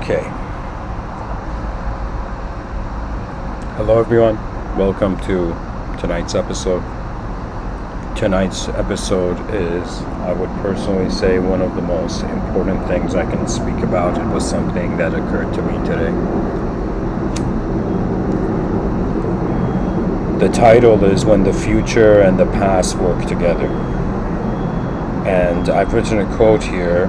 Okay. Hello everyone. Welcome to tonight's episode. Tonight's episode is, I would personally say, one of the most important things I can speak about. It was something that occurred to me today. The title is When the Future and the Past Work Together. And I've written a quote here.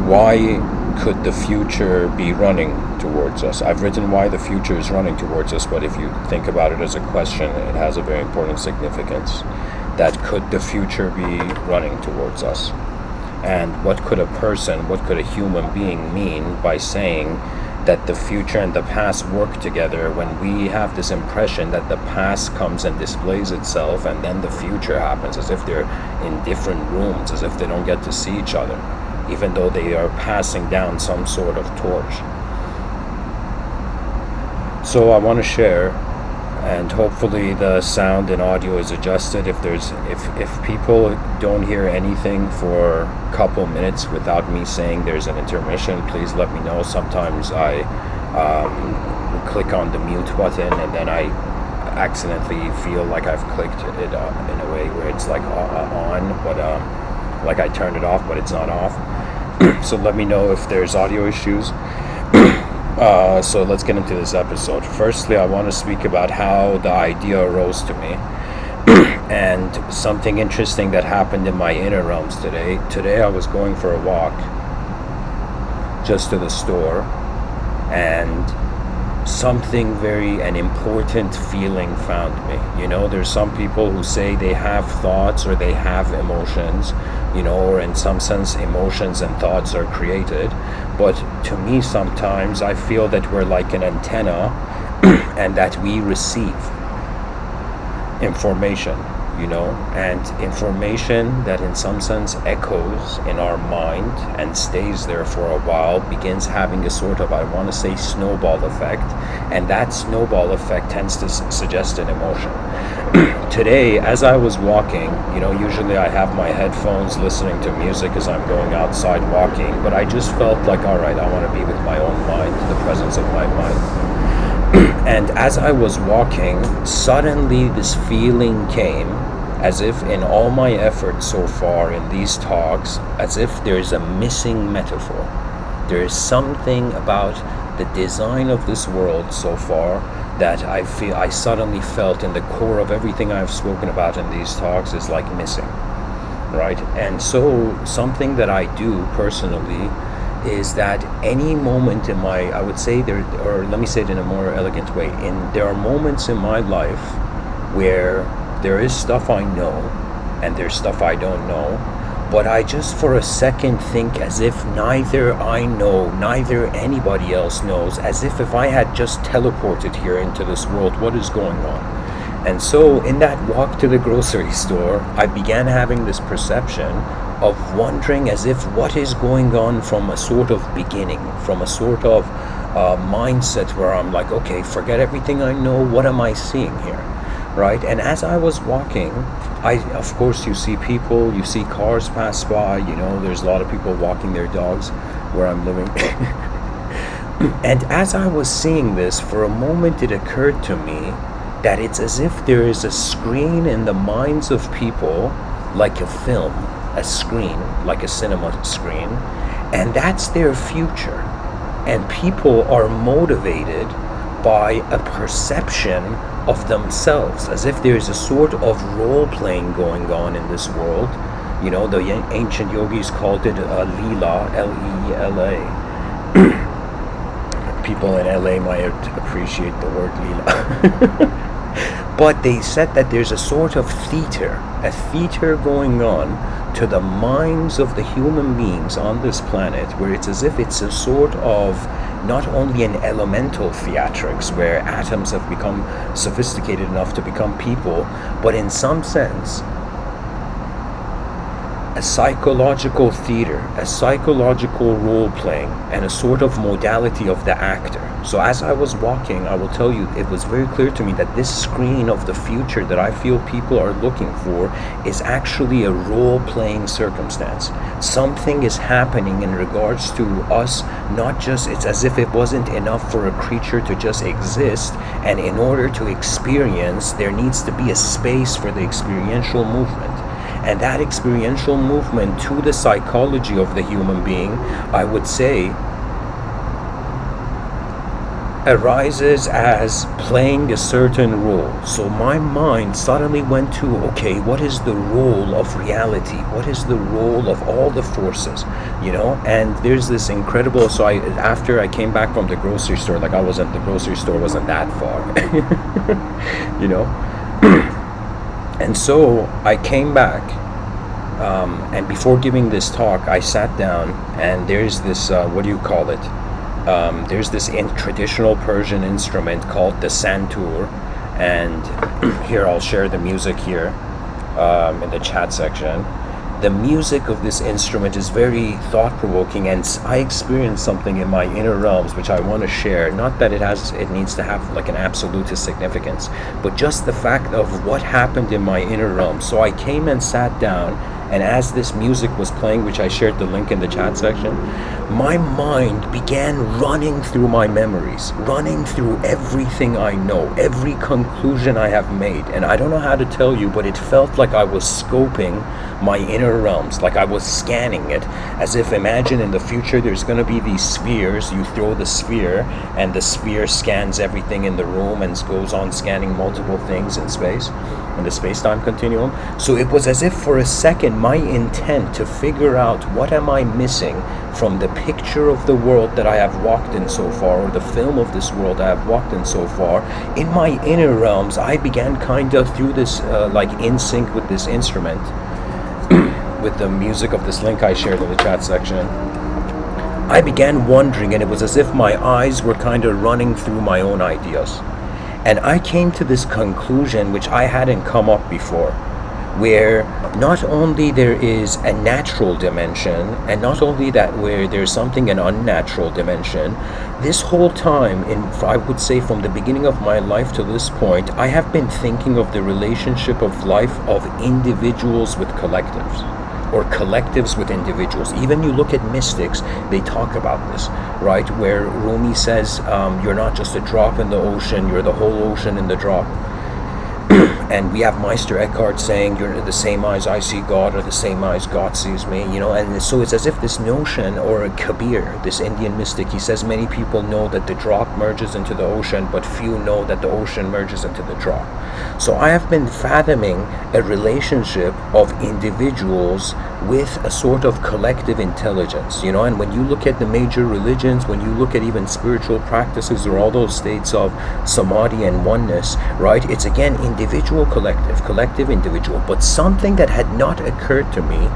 Why could the future be running towards us? I've written why the future is running towards us, but if you think about it as a question, it has a very important significance. That could the future be running towards us? And what could a person, what could a human being mean by saying that the future and the past work together when we have this impression that the past comes and displays itself and then the future happens, as if they're in different rooms, as if they don't get to see each other, even though they are passing down some sort of torch. So I want to share, and hopefully the sound and audio is adjusted. If people don't hear anything for a couple minutes without me saying there's an intermission, please let me know. Sometimes I click on the mute button and then I accidentally feel like I've clicked it in a way where it's like on, but like I turned it off, but it's not off. So let me know if there's audio issues. So let's get into this episode. Firstly, I want to speak about how the idea arose to me and something interesting that happened in my inner realms today. Today I was going for a walk just to the store, and something an important feeling found me. You know, there's some people who say they have thoughts or they have emotions, you know, or in some sense emotions and thoughts are created. But to me, sometimes I feel that we're like an antenna and that we receive information, you know, and information that in some sense echoes in our mind and stays there for a while, begins having a sort of, I want to say, snowball effect, and that snowball effect tends to suggest an emotion. Today, as I was walking, you know, usually I have my headphones listening to music as I'm going outside walking, but I just felt like, all right, I want to be with my own mind, the presence of my mind. And as I was walking, suddenly this feeling came, as if in all my efforts so far in these talks, as if there's a missing metaphor. There is something about the design of this world so far that I suddenly felt in the core of everything I've spoken about in these talks is like missing, right? And so something that I do personally is that any moment in my, I would say there, or let me say it in a more elegant way, there are moments in my life where there is stuff I know and there's stuff I don't know, but I just for a second think as if neither I know, neither anybody else knows, as if I had just teleported here into this world, what is going on? And so in that walk to the grocery store, I began having this perception of wondering as if what is going on from a sort of beginning, from a sort of mindset where I'm like, okay, forget everything I know, what am I seeing here? Right? And as I was walking, of course, you see people, you see cars pass by, you know, there's a lot of people walking their dogs where I'm living. And as I was seeing this, for a moment it occurred to me that it's as if there is a screen in the minds of people, like a film, a screen, like a cinema screen, and that's their future. And people are motivated by a perception of themselves, as if there's a sort of role-playing going on in this world. You know, the ancient yogis called it Leela, L-E-E-L-A. People in LA might appreciate the word Leela. But they said that there's a sort of a theater going on to the minds of the human beings on this planet, where it's as if it's a sort of not only an elemental theatrics where atoms have become sophisticated enough to become people, but in some sense a psychological theater, a psychological role-playing, and a sort of modality of the actor. So as I was walking, I will tell you, it was very clear to me that this screen of the future that I feel people are looking for is actually a role-playing circumstance. Something is happening in regards to us, not just, it's as if it wasn't enough for a creature to just exist, and in order to experience, there needs to be a space for the experiential movement. And that experiential movement to the psychology of the human being, I would say, arises as playing a certain role. So my mind suddenly went to, okay, what is the role of reality? What is the role of all the forces? And there's this incredible, so after I came back from the grocery store, like the grocery store wasn't that far, and so I came back, and before giving this talk, I sat down, and there's this, there's this traditional Persian instrument called the santur, and here I'll share the music here in the chat section. The music of this instrument is very thought-provoking, and I experienced something in my inner realms which I want to share. Not that it needs to have like an absolutist significance, but just the fact of what happened in my inner realms. So I came and sat down, and as this music was playing, which I shared the link in the chat section, my mind began running through my memories, running through everything I know, every conclusion I have made. And I don't know how to tell you, but it felt like I was scoping my inner realms, like I was scanning it, as if, imagine in the future there's going to be these spheres, you throw the sphere, and the sphere scans everything in the room and goes on scanning multiple things in space, in the space-time continuum. So it was as if for a second my intent to figure out what am I missing from the picture of the world that I have walked in so far, or the film of this world I have walked in so far, in my inner realms, I began kind of through this, like in sync with this instrument, with the music of this link I shared in the chat section, I began wondering, and it was as if my eyes were kind of running through my own ideas. And I came to this conclusion, which I hadn't come up before, where not only there is a natural dimension, and not only that where there's something an unnatural dimension, this whole time, I would say from the beginning of my life to this point, I have been thinking of the relationship of life of individuals with collectives, or collectives with individuals. Even you look at mystics, they talk about this, right? Where Rumi says, you're not just a drop in the ocean, you're the whole ocean in the drop. And we have Meister Eckhart saying, you're the same eyes I see God, or the same eyes God sees me, and so it's as if this notion, or Kabir, this Indian mystic, he says many people know that the drop merges into the ocean, but few know that the ocean merges into the drop. So I have been fathoming a relationship of individuals with a sort of collective intelligence, and when you look at the major religions, when you look at even spiritual practices, or all those states of samadhi and oneness, right, it's again individual, collective, individual. But something that had not occurred to me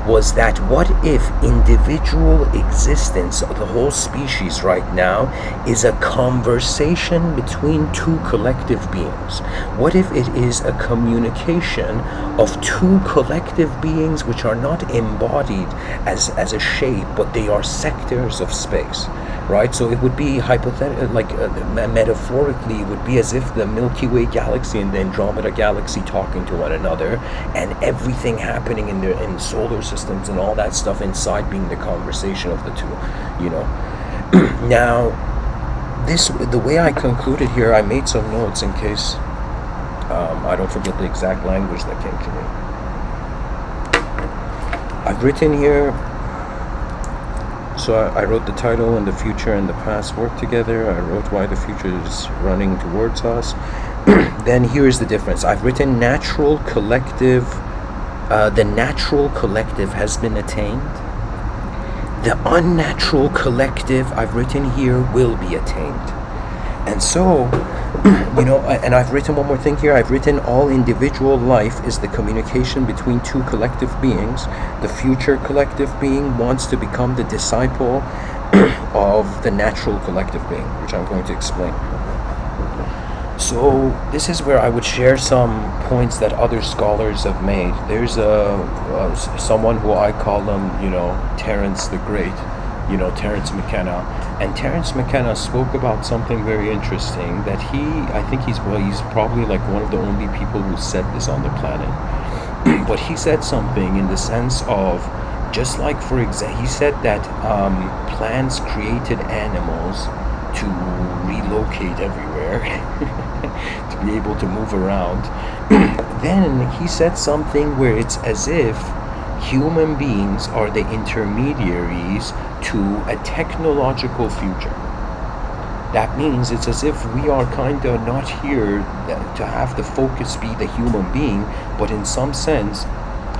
was that what if individual existence of the whole species right now is a conversation between two collective beings? What if it is a communication of two collective beings which are not embodied as a shape, but they are sectors of space, right? So it would be metaphorically, it would be as if the Milky Way galaxy and the Andromeda galaxy talking to one another, and everything happening in solar systems and all that stuff inside being the conversation of the two, Now, the way I concluded here, I made some notes in case I don't forget the exact language that came to me. I've written here, so I wrote the title, "When the Future and the Past Work Together." I wrote why the future is running towards us. Then here is the difference. I've written natural collective. The natural collective has been attained. The unnatural collective, I've written here, will be attained. And so, and I've written one more thing here. I've written all individual life is the communication between two collective beings. The future collective being wants to become the disciple of the natural collective being, which I'm going to explain. So this is where I would share some points that other scholars have made. There's someone who I call him, Terence the Great, Terence McKenna. And Terence McKenna spoke about something very interesting that I think he's probably like one of the only people who said this on the planet. But he said something in the sense of, just like, for example, he said that plants created animals to relocate everywhere, to be able to move around. Then he said something where it's as if human beings are the intermediaries to a technological future. That means it's as if we are kind of not here to have the focus be the human being, but in some sense,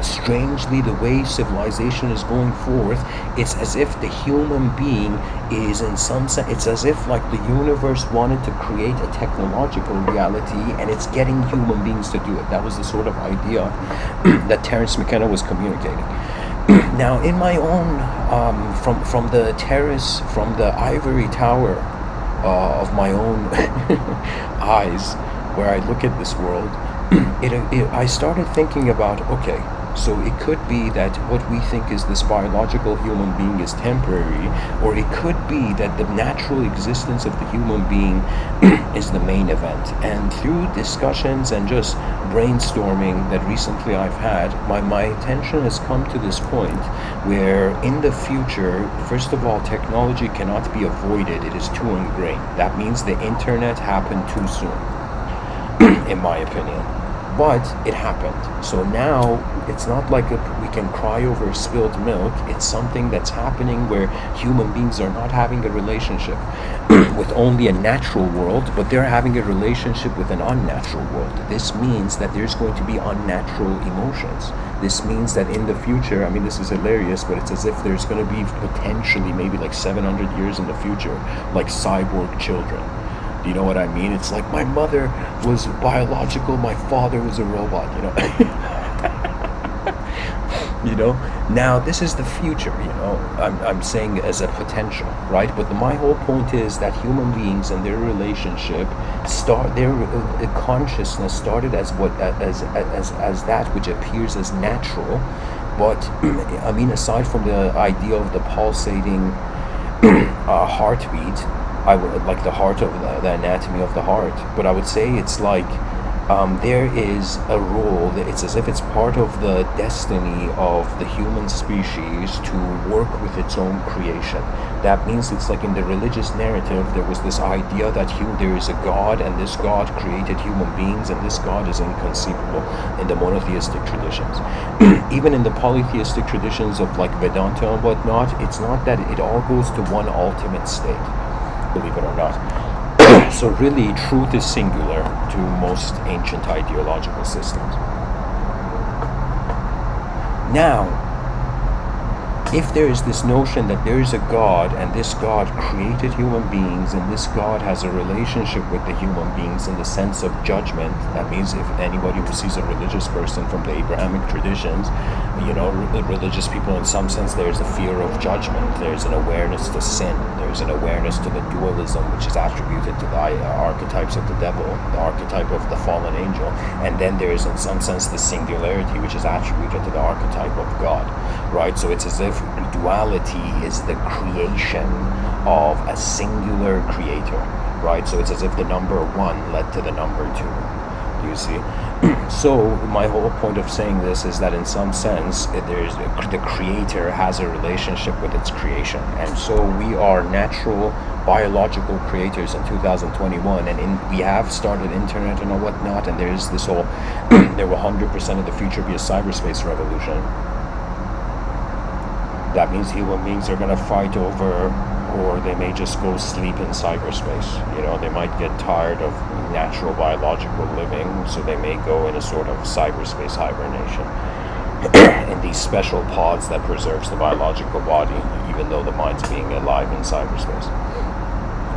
strangely, the way civilization is going forth, it's as if the human being is, in some sense, it's as if like the universe wanted to create a technological reality and it's getting human beings to do it. That was the sort of idea that Terence McKenna was communicating. Now, in my own, from the terrace, from the ivory tower of my own eyes, where I look at this world, I started thinking about, okay, so it could be that what we think is this biological human being is temporary, or it could be that the natural existence of the human being is the main event. And through discussions and just brainstorming that recently I've had, my attention has come to this point where in the future, first of all, technology cannot be avoided. It is too ingrained. That means the internet happened too soon, in my opinion. But it happened. So now it's not like we can cry over spilled milk. It's something that's happening where human beings are not having a relationship with only a natural world, but they're having a relationship with an unnatural world. This means that there's going to be unnatural emotions. This means that in the future, I mean, this is hilarious, but it's as if there's going to be potentially maybe like 700 years in the future, like cyborg children. You know what I mean? It's like my mother was biological, my father was a robot, Now this is the future, I'm saying as a potential, right? But my whole point is that human beings and their relationship their consciousness started as that which appears as natural. But I mean, aside from the idea of the pulsating heartbeat, I would like the heart of the anatomy of the heart, but I would say it's like there is a role. It's as if it's part of the destiny of the human species to work with its own creation. That means it's like in the religious narrative, there was this idea that there is a God, and this God created human beings, and this God is inconceivable in the monotheistic traditions. Even in the polytheistic traditions of like Vedanta and whatnot, it's not that it all goes to one ultimate state, believe it or not. So really, truth is singular to most ancient ideological systems. Now, if there is this notion that there is a God, and this God created human beings, and this God has a relationship with the human beings in the sense of judgment, that means if anybody who sees a religious person from the Abrahamic traditions, religious people, in some sense, there's a fear of judgment, there's an awareness to sin, there's an awareness to the dualism which is attributed to the archetypes of the devil, the archetype of the fallen angel, and then there's in some sense the singularity which is attributed to the archetype of God, right? So it's as if duality is the creation of a singular creator, right? So it's as if the number one led to the number two. Do you see? So my whole point of saying this is that in some sense, the creator has a relationship with its creation, and so we are natural biological creators in 2021, and we have started internet and whatnot, and there's this whole there will 100% of the future be a cyberspace revolution. That means human beings are going to fight over, or they may just go sleep in cyberspace. They might get tired of natural biological living, so they may go in a sort of cyberspace hibernation in these special pods that preserves the biological body, even though the mind's being alive in cyberspace.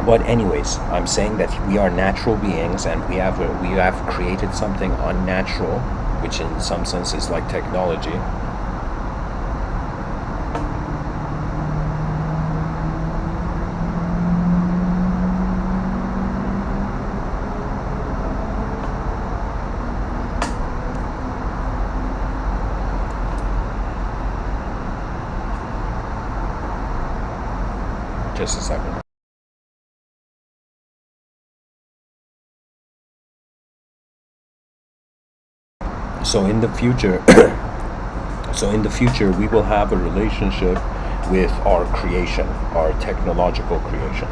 But anyways, I'm saying that we are natural beings, and we have created something unnatural, which in some sense is like technology. Just a second. So in the future, we will have a relationship with our creation, our technological creation.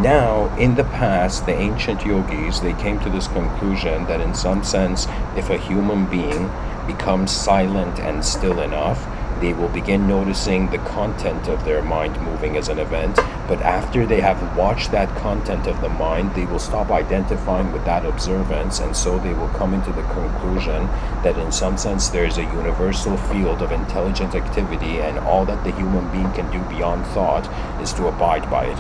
Now, in the past, the ancient yogis, they came to this conclusion that in some sense, if a human being becomes silent and still enough, they will begin noticing the content of their mind moving as an event. But after they have watched that content of the mind, they will stop identifying with that observance, and so they will come into the conclusion that in some sense there is a universal field of intelligent activity, and all that the human being can do beyond thought is to abide by it.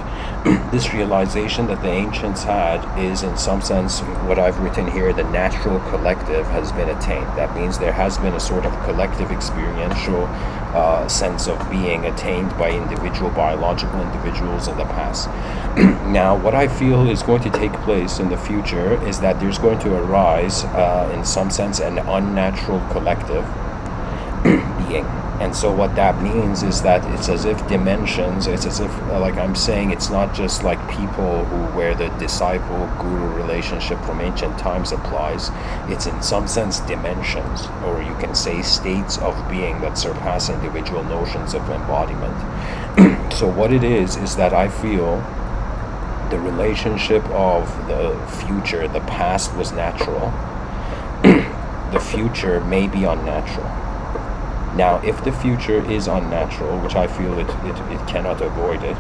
This realization that the ancients had is in some sense what I've written here: the natural collective has been attained. That means there has been a sort of collective experiential sense of being attained by individual biological individuals in the past. Now, what I feel is going to take place in the future is that there's going to arise, in some sense, an unnatural collective being. And so what that means is that it's as if dimensions, it's as if, like I'm saying, it's not just like people where the disciple-guru relationship from ancient times applies. It's in some sense dimensions, or you can say states of being that surpass individual notions of embodiment. So what it is that I feel the relationship of the future, the past was natural, the future may be unnatural. Now, if the future is unnatural, which I feel it cannot avoid it,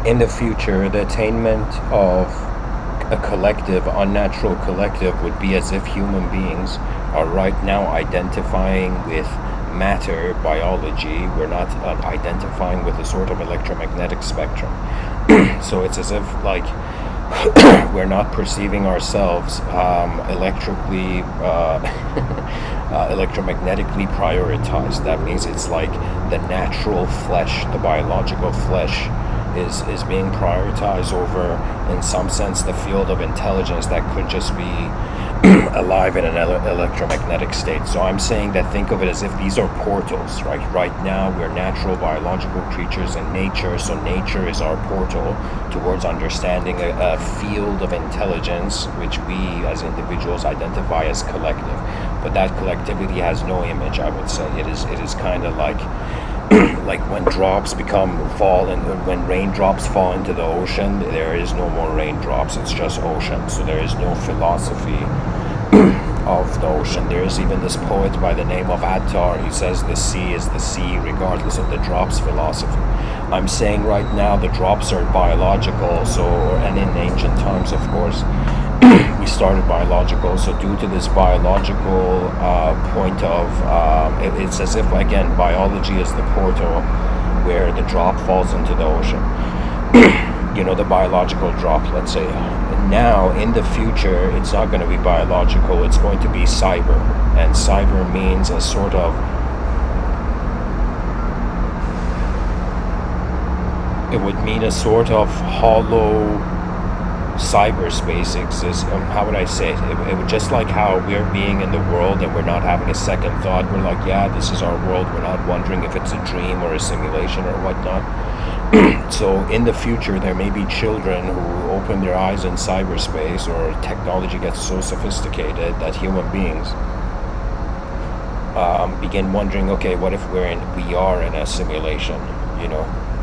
in the future, the attainment of a collective, unnatural collective, would be as if human beings are right now identifying with matter, biology. We're not identifying with a sort of electromagnetic spectrum. So it's as if like we're not perceiving ourselves electromagnetically prioritized. That means it's like the natural flesh, the biological flesh is being prioritized over, in some sense, the field of intelligence that could just be alive in an electromagnetic state. So I'm saying that think of it as if these are portals, right? Right now we're natural biological creatures in nature, so nature is our portal towards understanding a field of intelligence which we as individuals identify as collective. But that collectivity has no image, I would say. It is kind of like like when raindrops fall into the ocean, there is no more raindrops, it's just ocean. So there is no philosophy of the ocean. There is even this poet by the name of Attar. He says the sea is the sea regardless of the drops philosophy. I'm saying right now the drops are biological, and in ancient times, of course, we started biological. So due to this biological point of, it's as if, again, biology is the portal where the drop falls into the ocean. The biological drop, let's say. Now, in the future, it's not going to be biological, it's going to be cyber. And cyber means a sort of, it would mean a sort of hollow cyberspace exists. How would I say it? It would just like how we're being in the world and we're not having a second thought. We're like, yeah, this is our world. We're not wondering if it's a dream or a simulation or whatnot. So in the future, there may be children who open their eyes in cyberspace, or technology gets so sophisticated that human beings begin wondering, okay, what if we are in a simulation,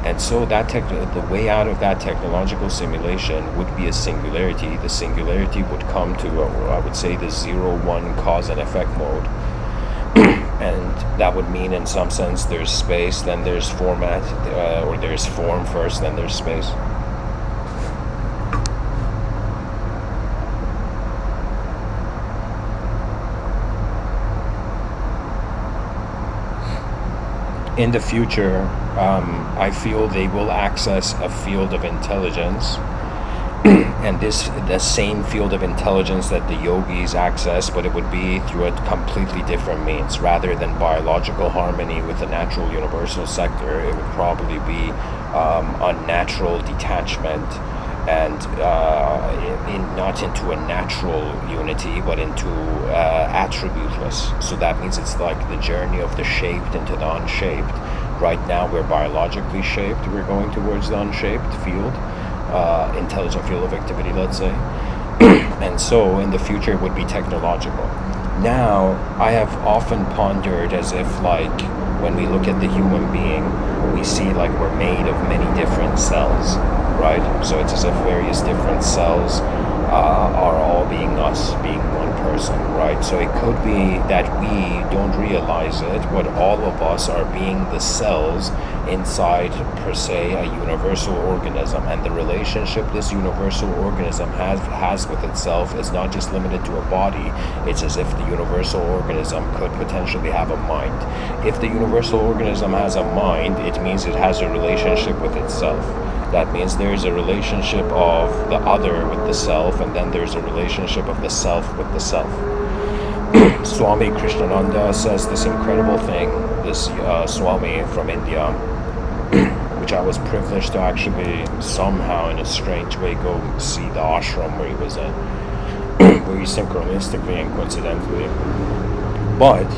And so the way out of that technological simulation would be a singularity. The singularity would come to, I would say, the 0-1 cause and effect mode. And that would mean, in some sense, there's space, then there's format, or there's form first, then there's space. In the future, I feel they will access a field of intelligence and the same field of intelligence that the yogis access, but it would be through a completely different means. Rather than biological harmony with the natural universal sector, it would probably be unnatural detachment, and not into a natural unity, but into attributeless. So that means it's like the journey of the shaped into the unshaped. Right now we're biologically shaped, we're going towards the unshaped field, intelligent field of activity, let's say. And so in the future it would be technological. Now I have often pondered as if, like, when we look at the human being, we see like we're made of many different cells, right? So it's as if various different cells are all being us, being one person, right? So it could be that we don't realize it, but all of us are being the cells inside, per se, a universal organism. And the relationship this universal organism has with itself is not just limited to a body. It's as if the universal organism could potentially have a mind. If the universal organism has a mind, it means it has a relationship with itself. That means there's a relationship of the other with the self, and then there's a relationship of the self with the self. Swami Krishnananda says this incredible thing, this Swami from India, which I was privileged to actually somehow in a strange way go see the ashram where he was in, very synchronistically and coincidentally. But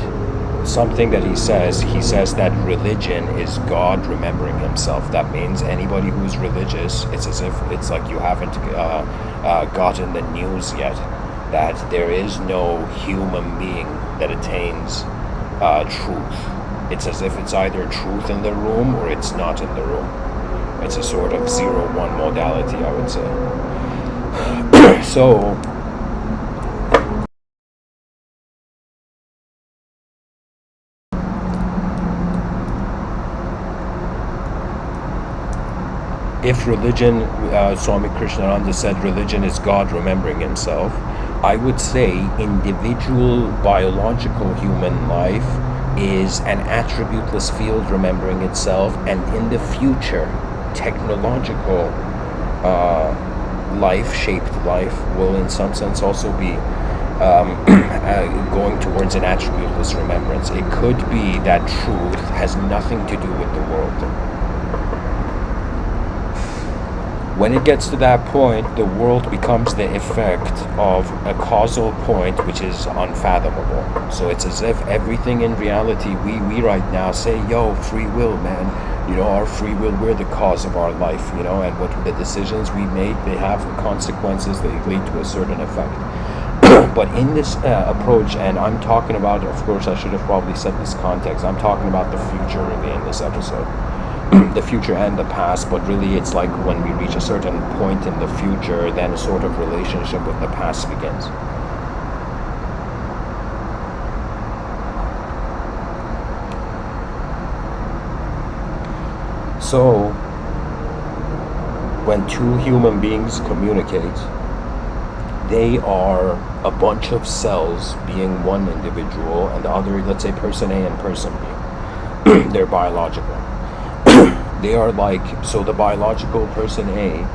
something that he says that religion is God remembering himself. That means anybody who's religious, it's as if it's like you haven't gotten the news yet that there is no human being that attains truth. It's as if it's either truth in the room or it's not in the room. It's a sort of 0-1 modality, I would say. So if religion, Swami Krishnananda said religion is God remembering himself, I would say individual biological human life is an attributeless field remembering itself, and in the future, technological shaped life will in some sense also be going towards an attributeless remembrance. It could be that truth has nothing to do with the world. When it gets to that point, the world becomes the effect of a causal point which is unfathomable. So it's as if everything in reality, we right now say, yo, free will, man. You know, our free will, we're the cause of our life, you know, and what the decisions we make, they have consequences, they lead to a certain effect. But in this approach, and I'm talking about, of course, I should have probably set this context, I'm talking about the future really in this episode. The future and the past, but really it's like when we reach a certain point in the future, then a sort of relationship with the past begins. So when two human beings communicate, they are a bunch of cells being one individual, and the other, let's say person A and person B. They're biological. They are like, so the biological person A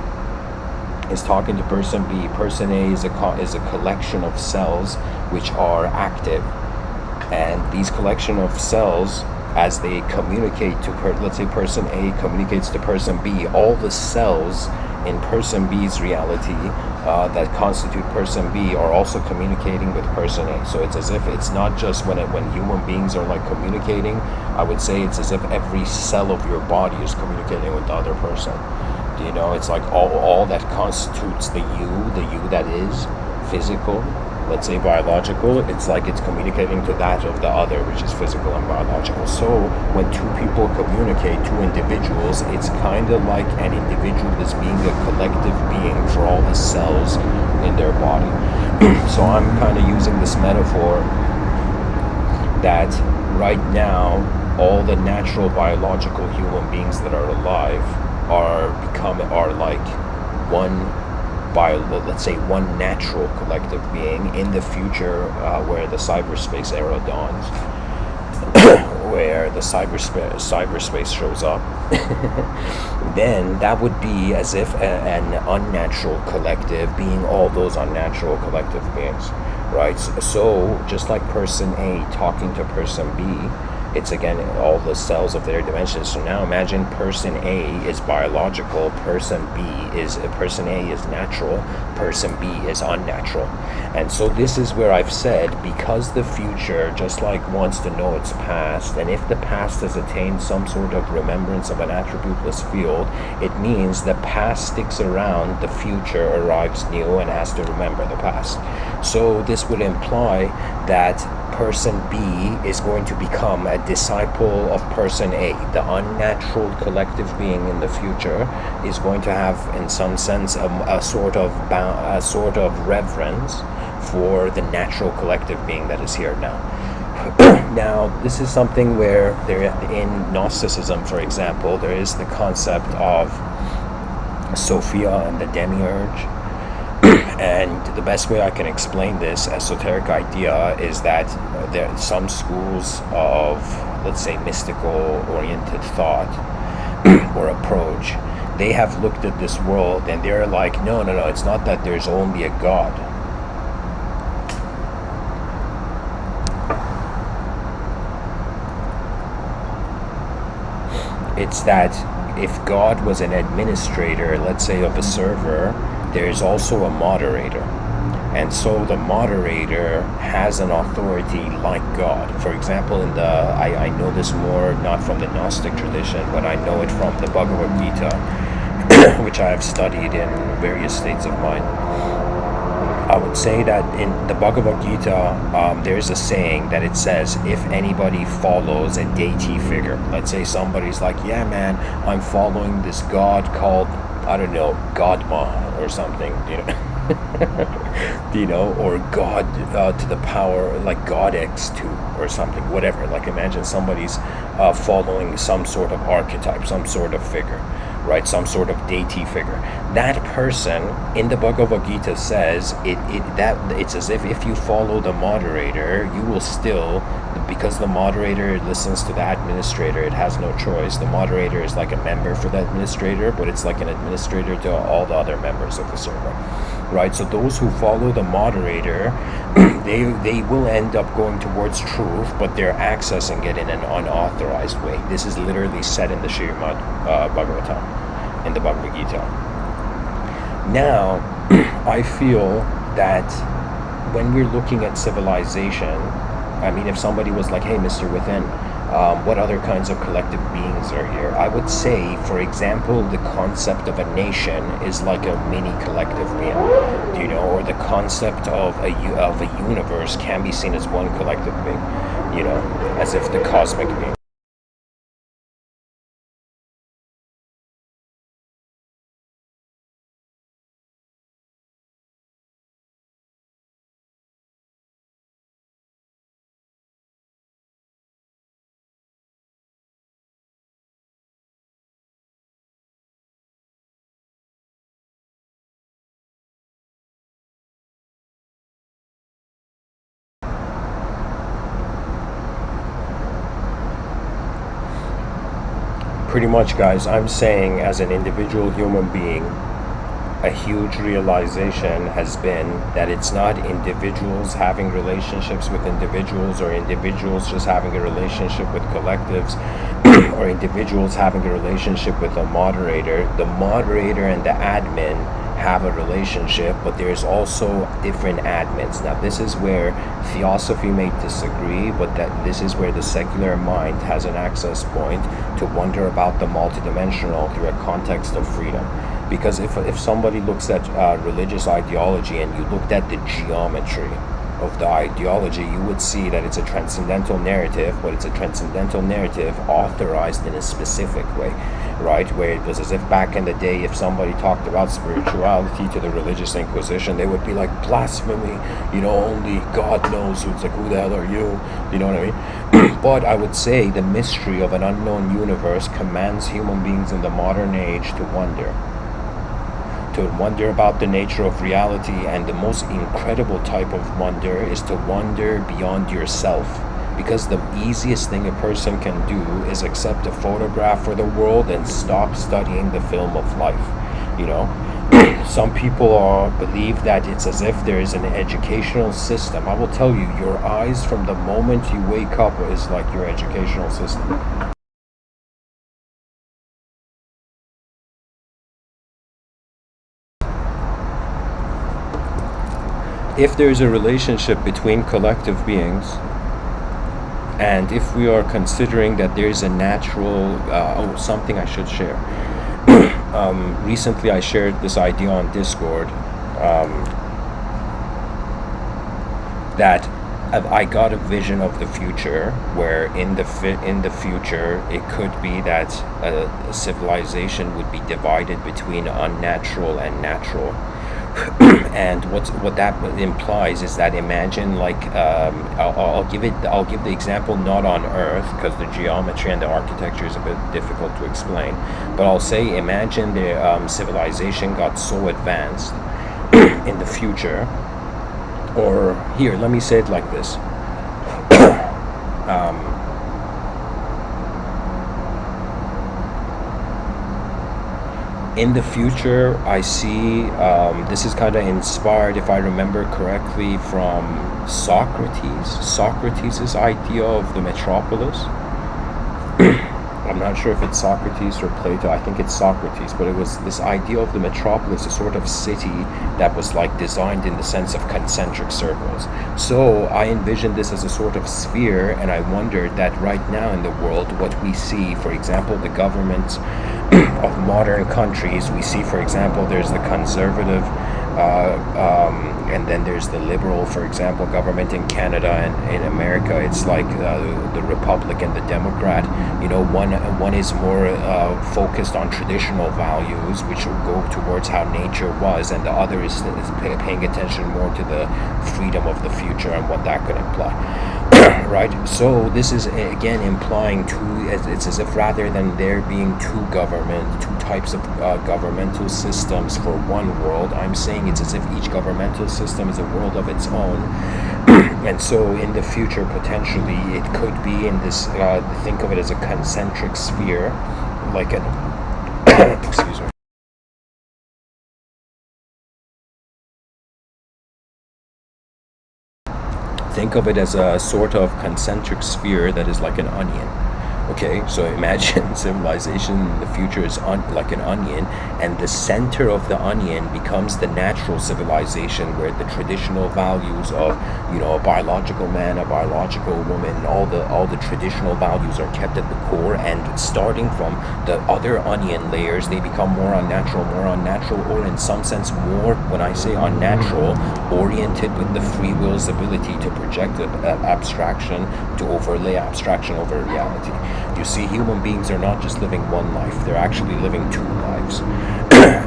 is talking to person B. Person A is a collection of cells which are active, and these collection of cells, as they communicate to let's say person A communicates to person B, all the cells in person B's reality that constitute person B are also communicating with person A. So it's as if it's not just when human beings are like communicating, I would say it's as if every cell of your body is communicating with the other person. You know, it's like all that constitutes the you that is physical, let's say biological, it's like it's communicating to that of the other, which is physical and biological. So when two people communicate, two individuals, it's kind of like an individual is being a collective being for all the cells in their body. So I'm kind of using this metaphor that right now all the natural biological human beings that are alive are like one let's say one natural collective being. In the future, where the cyberspace era dawns, where the cyberspace shows up, then that would be as if an unnatural collective being all those unnatural collective beings, right? So just like person A talking to person B, it's again all the cells of their dimensions. So now imagine person A is biological, person A is natural, person B is unnatural. And so this is where I've said, because the future just like wants to know its past, and if the past has attained some sort of remembrance of an attributeless field, it means the past sticks around, the future arrives new and has to remember the past. So this would imply that person B is going to become a disciple of person A. The unnatural collective being in the future is going to have, in some sense, a sort of reverence for the natural collective being that is here now. Now, this is something where in Gnosticism, for example, there is the concept of Sophia and the demiurge. And the best way I can explain this esoteric idea is that there are some schools of, let's say, mystical-oriented thought or approach. They have looked at this world and they're like, no, it's not that there's only a God. It's that if God was an administrator, let's say, of a server, there is also a moderator. And so the moderator has an authority like God. For example, I know this more not from the Gnostic tradition, but I know it from the Bhagavad Gita, which I have studied in various states of mind. I would say that in the Bhagavad Gita, there's a saying that it says, if anybody follows a deity figure, let's say somebody's like, yeah man, I'm following this god called, I don't know, Godma or something, or God to the power, like God X2 or something, whatever. Like imagine somebody's following some sort of archetype, some sort of figure, right? Some sort of deity figure. That person in the Bhagavad Gita says it's as if you follow the moderator, you will still, because the moderator listens to the administrator, it has no choice. The moderator is like a member for the administrator, but it's like an administrator to all the other members of the server, right? So those who follow the moderator, they will end up going towards truth, but they're accessing it in an unauthorized way. This is literally said in the Srimad Bhagavatam, in the Bhagavad Gita. Now, I feel that when we're looking at civilization, I mean, if somebody was like, hey, Mr.Within, what other kinds of collective beings are here? I would say, for example, the concept of a nation is like a mini collective being, or the concept of a universe can be seen as one collective being, as if the cosmic being. Pretty much, guys, I'm saying as an individual human being, a huge realization has been that it's not individuals having relationships with individuals, or individuals just having a relationship with collectives, or individuals having a relationship with a moderator. The moderator and the admin have a relationship, but there's also different admins. Now this is where theosophy may disagree, but that this is where the secular mind has an access point to wonder about the multidimensional through a context of freedom. Because if somebody looks at religious ideology and you looked at the geometry of the ideology, you would see that it's a transcendental narrative, but it's a transcendental narrative authorized in a specific way, right? Where it was as if back in the day, if somebody talked about spirituality to the religious inquisition, they would be like, blasphemy, only God knows. It's like, who the hell are you? You know what I mean? But I would say the mystery of an unknown universe commands human beings in the modern age to wonder about the nature of reality. And the most incredible type of wonder is to wonder beyond yourself, because the easiest thing a person can do is accept a photograph for the world and stop studying the film of life. You know, some people believe that it's as if there is an educational system. I will tell you, your eyes from the moment you wake up is like your educational system. If there's a relationship between collective beings, and if we are considering that there's a natural, something I should share. Recently I shared this idea on Discord, that I got a vision of the future where in the future it could be that a civilization would be divided between unnatural and natural. And what that implies is that, imagine, like, I'll give the example not on Earth, because the geometry and the architecture is a bit difficult to explain, but I'll say, imagine the civilization got so advanced in the future, or here, let me say it like this. In the future, I see, this is kind of inspired, if I remember correctly, from Socrates' idea of the metropolis. I'm not sure if it's Socrates or Plato. I think it's Socrates, but it was this idea of the metropolis, a sort of city that was like designed in the sense of concentric circles. So I envisioned this as a sort of sphere, and I wondered that right now in the world, what we see, for example, the governments of modern countries, we see, for example, there's the conservative, and then there's the liberal, for example, government in Canada, and in America it's like the Republican, the Democrat. You know, one is more focused on traditional values, which will go towards how nature was, and the other is paying attention more to the freedom of the future and what that could imply. Right? So this is again implying it's as if rather than there being two types of governmental systems for one world, I'm saying it's as if each governmental system is a world of its own. And so in the future, potentially, it could be in this, think of it as a concentric sphere, like an, excuse me. Think of it as a sort of concentric sphere that is like an onion. Okay, so imagine civilization in the future is like an onion, and the center of the onion becomes the natural civilization, where the traditional values of, you know, a biological man, a biological woman, all the traditional values are kept at the core, and starting from the other onion layers, they become more unnatural, or in some sense more, when I say unnatural, oriented with the free will's ability to project abstraction, to overlay abstraction over reality. You see, human beings are not just living one life, they're actually living two lives.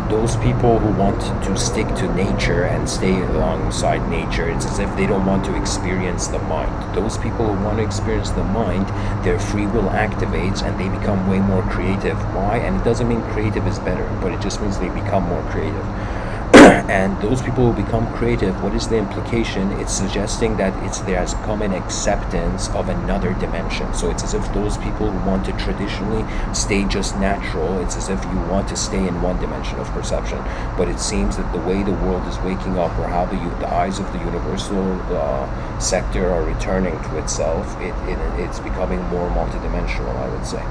Those people who want to stick to nature and stay alongside nature, it's as if they don't want to experience the mind. Those people who want to experience the mind, their free will activates and they become way more creative. Why? And it doesn't mean creative is better, but it just means they become more creative. And those people who become creative, what is the implication? It's suggesting that there has come an acceptance of another dimension. So it's as if those people who want to traditionally stay just natural, it's as if you want to stay in one dimension of perception. But it seems that the way the world is waking up, or how the eyes of the universal sector are returning to itself, it's becoming more multidimensional, I would say.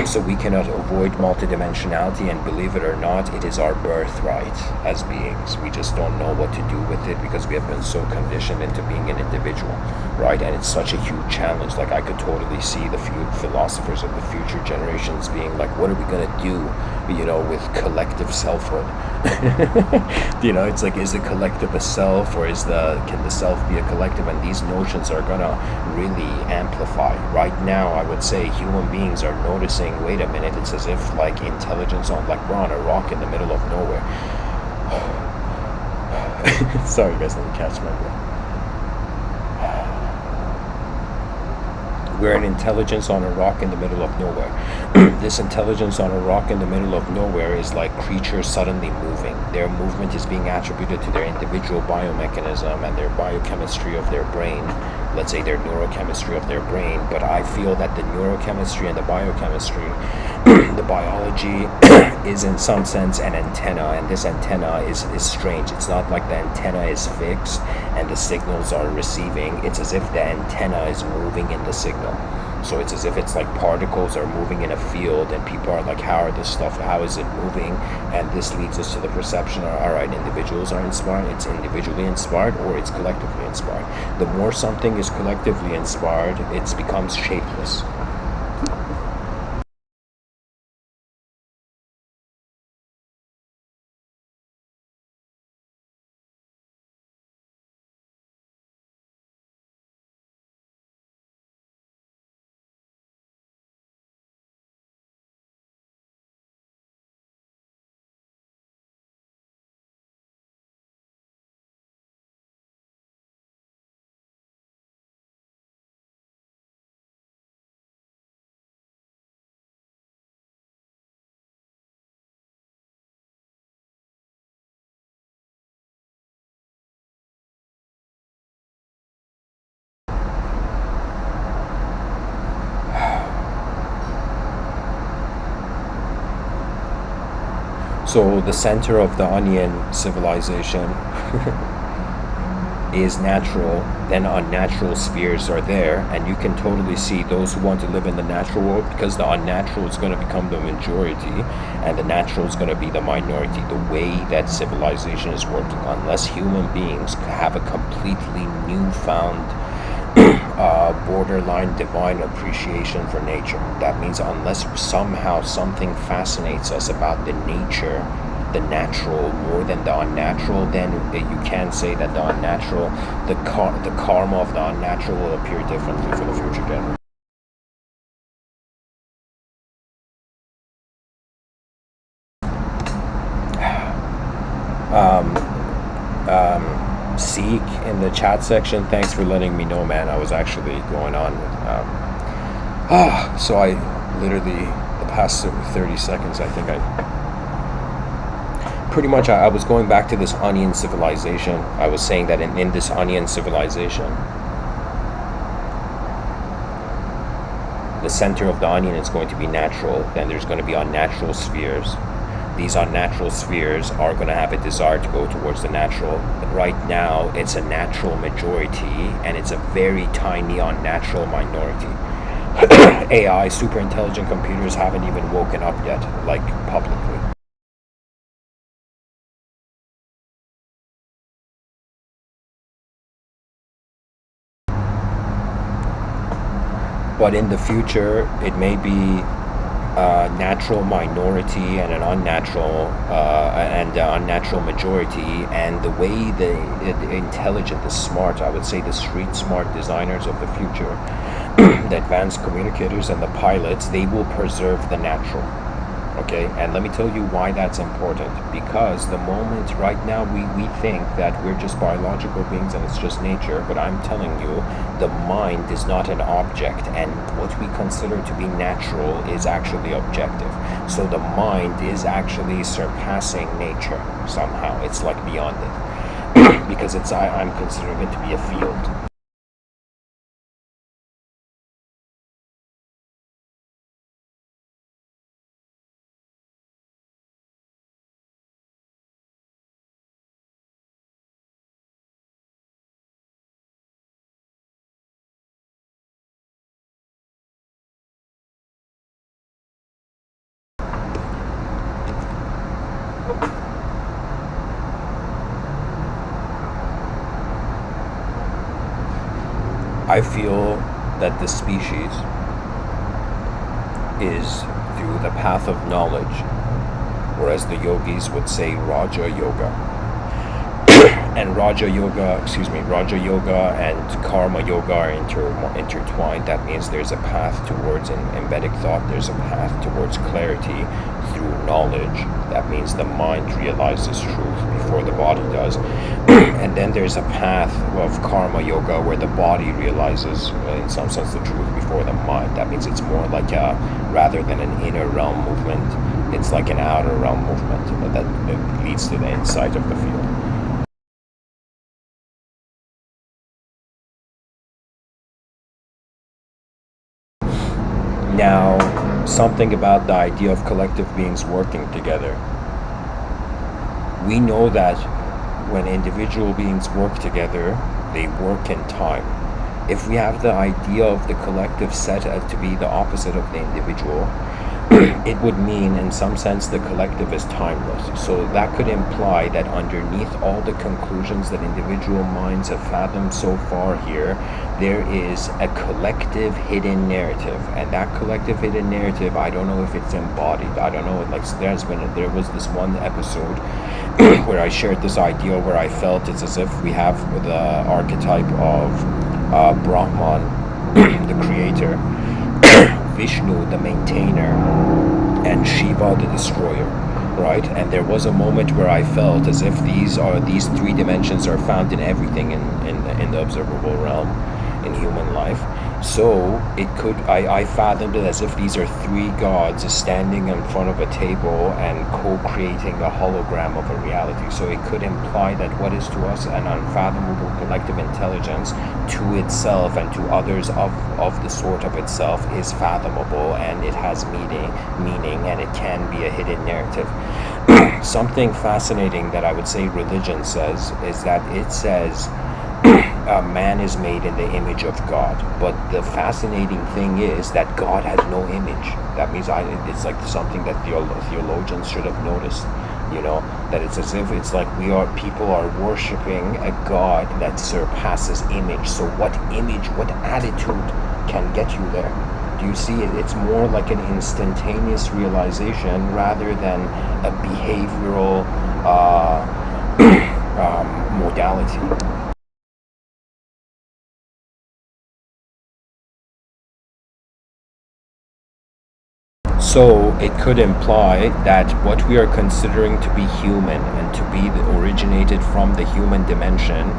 So we cannot avoid multidimensionality, and believe it or not, it is our birthright as beings. We just don't know what to do with it because we have been so conditioned into being an individual, right? And it's such a huge challenge. Like, I could totally see the few philosophers of the future generations being like, what are we going to do, you know, with collective selfhood? You know, it's like, is the collective a self, or can the self be a collective? And these notions are going to really amplify. Right now, I would say human beings are noticing, wait a minute, it's as if like intelligence like we're on a rock in the middle of nowhere. Sorry guys, let me catch my breath. We're an intelligence on a rock in the middle of nowhere. This intelligence on a rock in the middle of nowhere is like creatures suddenly moving. Their movement is being attributed to their individual biomechanism and their biochemistry of their brain, let's say, their neurochemistry of their brain, but I feel that the neurochemistry and the biochemistry, the biology is in some sense an antenna, and this antenna is strange. It's not like the antenna is fixed and the signals are receiving. It's as if the antenna is moving in the signal. So it's as if it's like particles are moving in a field, and people are like, how is it moving? And this leads us to the perception, all right, individuals are inspired, it's individually inspired, or it's collectively inspired. The more something is collectively inspired, it becomes shapeless. So the center of the onion civilization is natural, then unnatural spheres are there, and you can totally see those who want to live in the natural world, because the unnatural is going to become the majority and the natural is going to be the minority. The way that civilization is working, unless human beings have a completely newfound borderline divine appreciation for nature. That means unless somehow something fascinates us about the nature, the natural, more than the unnatural, then you can say that the unnatural, the karma of the unnatural will appear differently for the future generation. Seek in the chat section, thanks for letting me know, man. I was actually going on so I literally, the past 30 seconds, I think pretty much I was going back to this onion civilization. I was saying that in this onion civilization, the center of the onion is going to be natural, then there's going to be unnatural spheres. These unnatural spheres are going to have a desire to go towards the natural. But right now, it's a natural majority, and it's a very tiny unnatural minority. AI, super intelligent computers, haven't even woken up yet, like publicly. But in the future, it may be natural minority and an unnatural majority, and the way the intelligent, the smart, I would say the street smart designers of the future, the advanced communicators and the pilots, they will preserve the natural. Okay, and let me tell you why that's important. Because the moment right now we think that we're just biological beings and it's just nature, but I'm telling you, the mind is not an object, and what we consider to be natural is actually objective. So the mind is actually surpassing nature somehow. It's like beyond it. Because I'm considering it to be a field. I feel that the species is through the path of knowledge, or as the yogis would say, Raja Yoga. And Raja Yoga and Karma Yoga are intertwined. That means there's a path towards, in Vedic thought, there's a path towards clarity through knowledge. That means the mind realizes truth before the body does. And then there's a path of Karma Yoga where the body realizes, in some sense, the truth before the mind. That means it's more like rather than an inner realm movement, it's like an outer realm movement that leads to the insight of the field. Now, something about the idea of collective beings working together. We know that when individual beings work together, they work in time. If we have the idea of the collective set to be the opposite of the individual, it would mean in some sense the collective is timeless. So that could imply that underneath all the conclusions that individual minds have fathomed so far here, there is a collective hidden narrative. And that collective hidden narrative, I don't know if it's embodied. I don't know, like there was this one episode where I shared this idea where I felt it's as if we have the archetype of Brahman, the creator, Vishnu, the maintainer, and Shiva, the destroyer, right? And there was a moment where I felt as if these three dimensions are found in everything in the observable realm, in human life. So I fathomed it as if these are three gods standing in front of a table and co-creating a hologram of a reality. So it could imply that what is to us an unfathomable collective intelligence, to itself and to others of the sort of itself, is fathomable, and it has meaning, and it can be a hidden narrative. Something fascinating that I would say religion says is that it says man is made in the image of God, but the fascinating thing is that God has no image. That means it's like something that theologians should have noticed, that it's as if it's like people are worshiping a God that surpasses image. So what image, what attitude can get you there? Do you see it? It's more like an instantaneous realization rather than a behavioral modality. So it could imply that what we are considering to be human and to be originated from the human dimension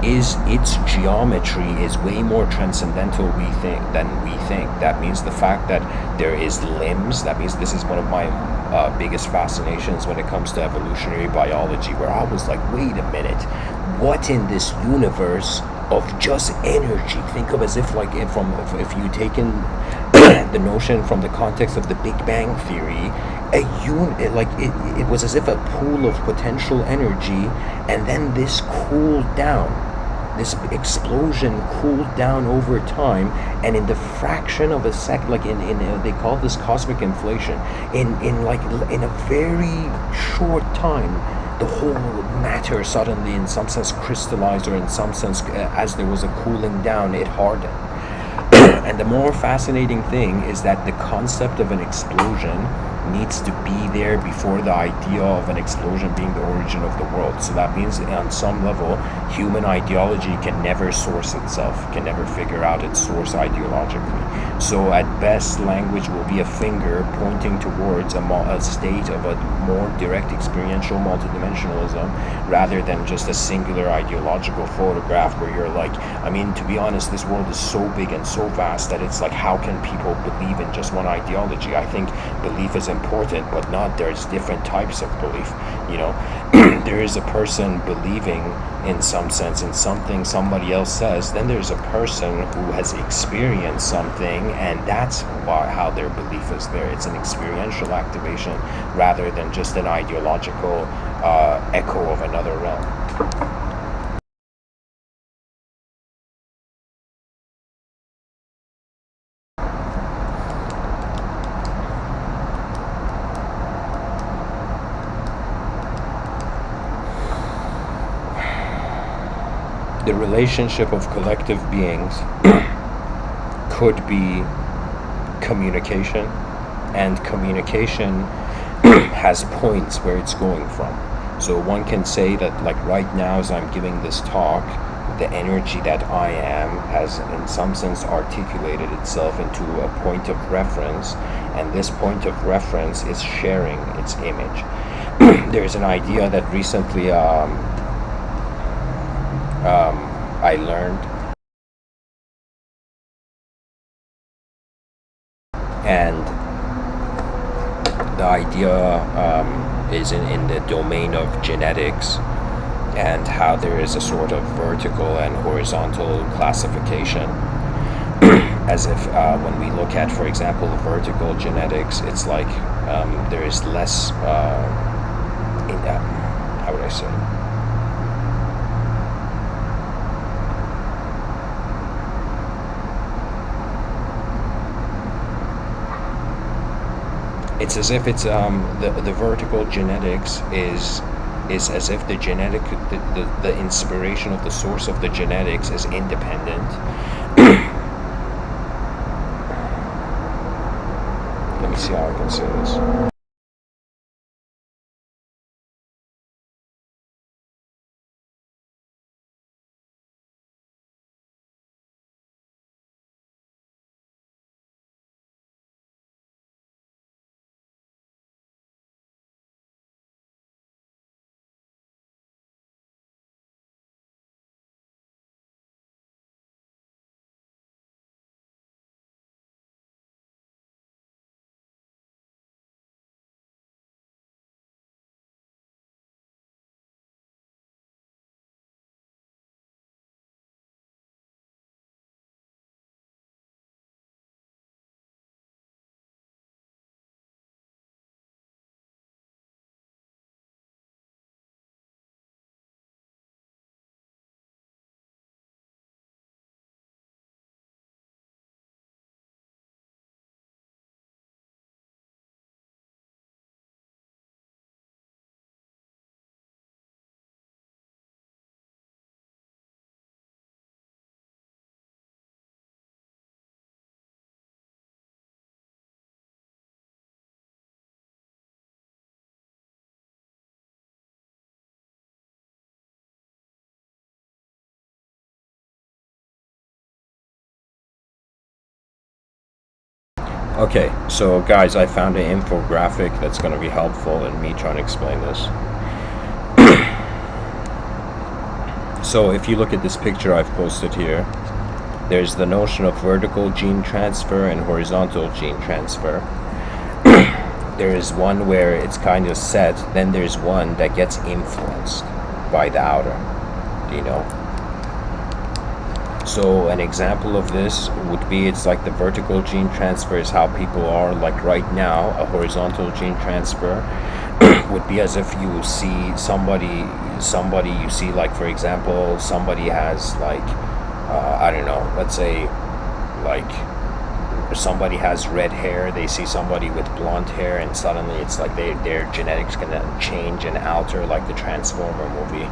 is its geometry is way more transcendental than we think. That means the fact that there is limbs. That means this is one of my biggest fascinations when it comes to evolutionary biology, where I was like, wait a minute, what in this universe of just energy? Think of as if if you taken the notion from the context of the Big Bang Theory, it was as if a pool of potential energy, and then this cooled down. This explosion cooled down over time, and in the fraction of a second, they call this cosmic inflation. In a very short time, the whole matter suddenly, in some sense, crystallized, or in some sense, as there was a cooling down, it hardened. And the more fascinating thing is that the concept of an explosion needs to be there before the idea of an explosion being the origin of the world. So that means on some level, human ideology can never source itself, can never figure out its source ideologically. So at best, language will be a finger pointing towards a state of a more direct experiential multidimensionalism, rather than just a singular ideological photograph where you're like, to be honest, this world is so big and so vast that it's like, how can people believe in just one ideology? I think belief is important, but there's different types of belief. There is a person believing in some sense in something somebody else says, then there's a person who has experienced something, and that's how their belief is there. It's an experiential activation rather than just an ideological echo of another realm. The relationship of collective beings could be communication, and communication has points where it's going from. So one can say that, like right now as I'm giving this talk, the energy that I am has in some sense articulated itself into a point of reference, and this point of reference is sharing its image. There's an idea that recently I learned, and the idea is in the domain of genetics, and how there is a sort of vertical and horizontal classification. as if when we look at, for example, vertical genetics, it's like there is less, how would I say? It's as if it's the vertical genetics is as if the the inspiration of the source of the genetics is independent. Let me see how I can say this. Okay, so guys, I found an infographic that's going to be helpful in me trying to explain this. So if you look at this picture I've posted here, there's the notion of vertical gene transfer and horizontal gene transfer. There is one where it's kind of set, then there's one that gets influenced by the outer, you know. So an example of this would be, it's like the vertical gene transfer is how people are like right now. A horizontal gene transfer would be as if you see somebody you see, like, for example, somebody has like I don't know, let's say like somebody has red hair, they see somebody with blonde hair, and suddenly it's like their genetics gonna change and alter, like the Transformer movie.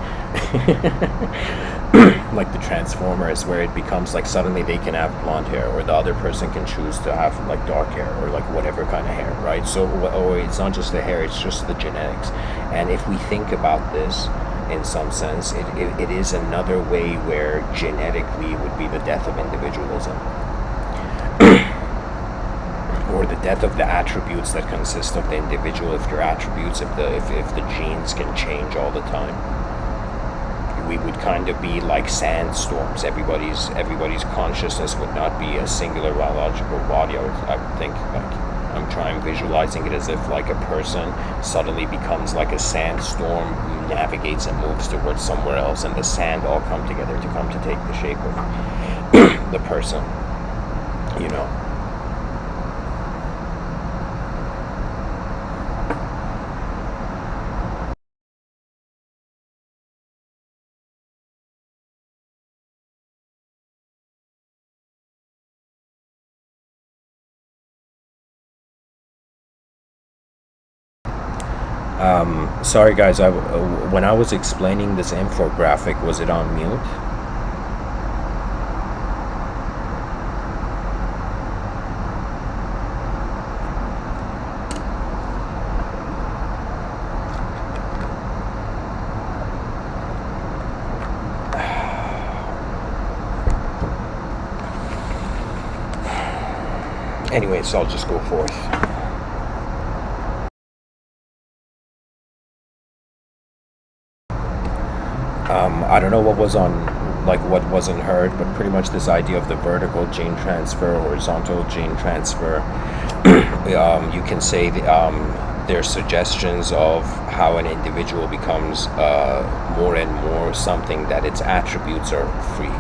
Like the Transformers, where it becomes like suddenly they can have blonde hair, or the other person can choose to have like dark hair, or like whatever kind of hair, right? So, or it's not just the hair, it's just the genetics. And if we think about this in some sense, it is another way where genetically would be the death of individualism. Or the death of the attributes that consist of the individual. If your attributes, if the genes can change all the time, we would kind of be like sandstorms. Everybody's consciousness would not be a singular biological body. I would think, like, I'm trying visualizing it as if like a person suddenly becomes like a sandstorm who navigates and moves towards somewhere else, and the sand all come together to come to take the shape of the person, you know. Sorry guys, when I was explaining this infographic, was it on mute? Anyway, so I'll just go forth. I don't know what was on, like what wasn't heard, but pretty much this idea of the vertical gene transfer, horizontal gene transfer. You can say there's suggestions of how an individual becomes more and more something that its attributes are free.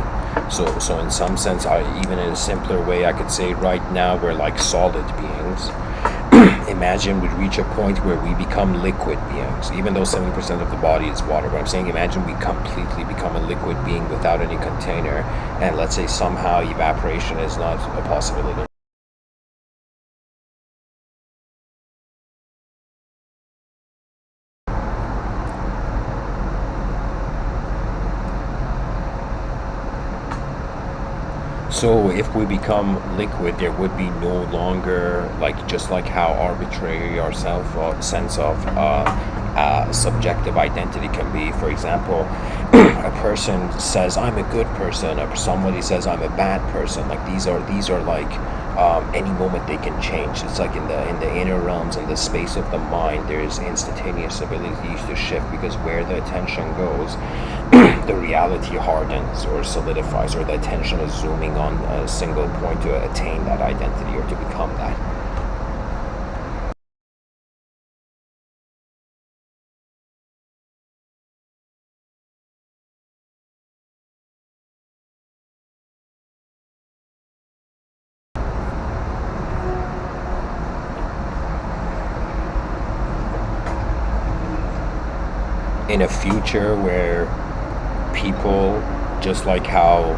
So in some sense, even in a simpler way, I could say right now we're like solid beings. Imagine we reach a point where we become liquid beings, even though 70% of the body is water. But I'm saying, imagine we completely become a liquid being without any container, and let's say somehow evaporation is not a possibility. So if we become liquid, there would be no longer, like, just like how arbitrary our sense of subjective identity can be. For example, a person says I'm a good person, or somebody says I'm a bad person. Like these are like any moment they can change. It's like in the inner realms, in the space of the mind, there's instantaneous abilities to shift, because where the attention goes, the reality hardens or solidifies, or the attention is zooming on a single point to attain that identity or to become that. In a future where people, just like how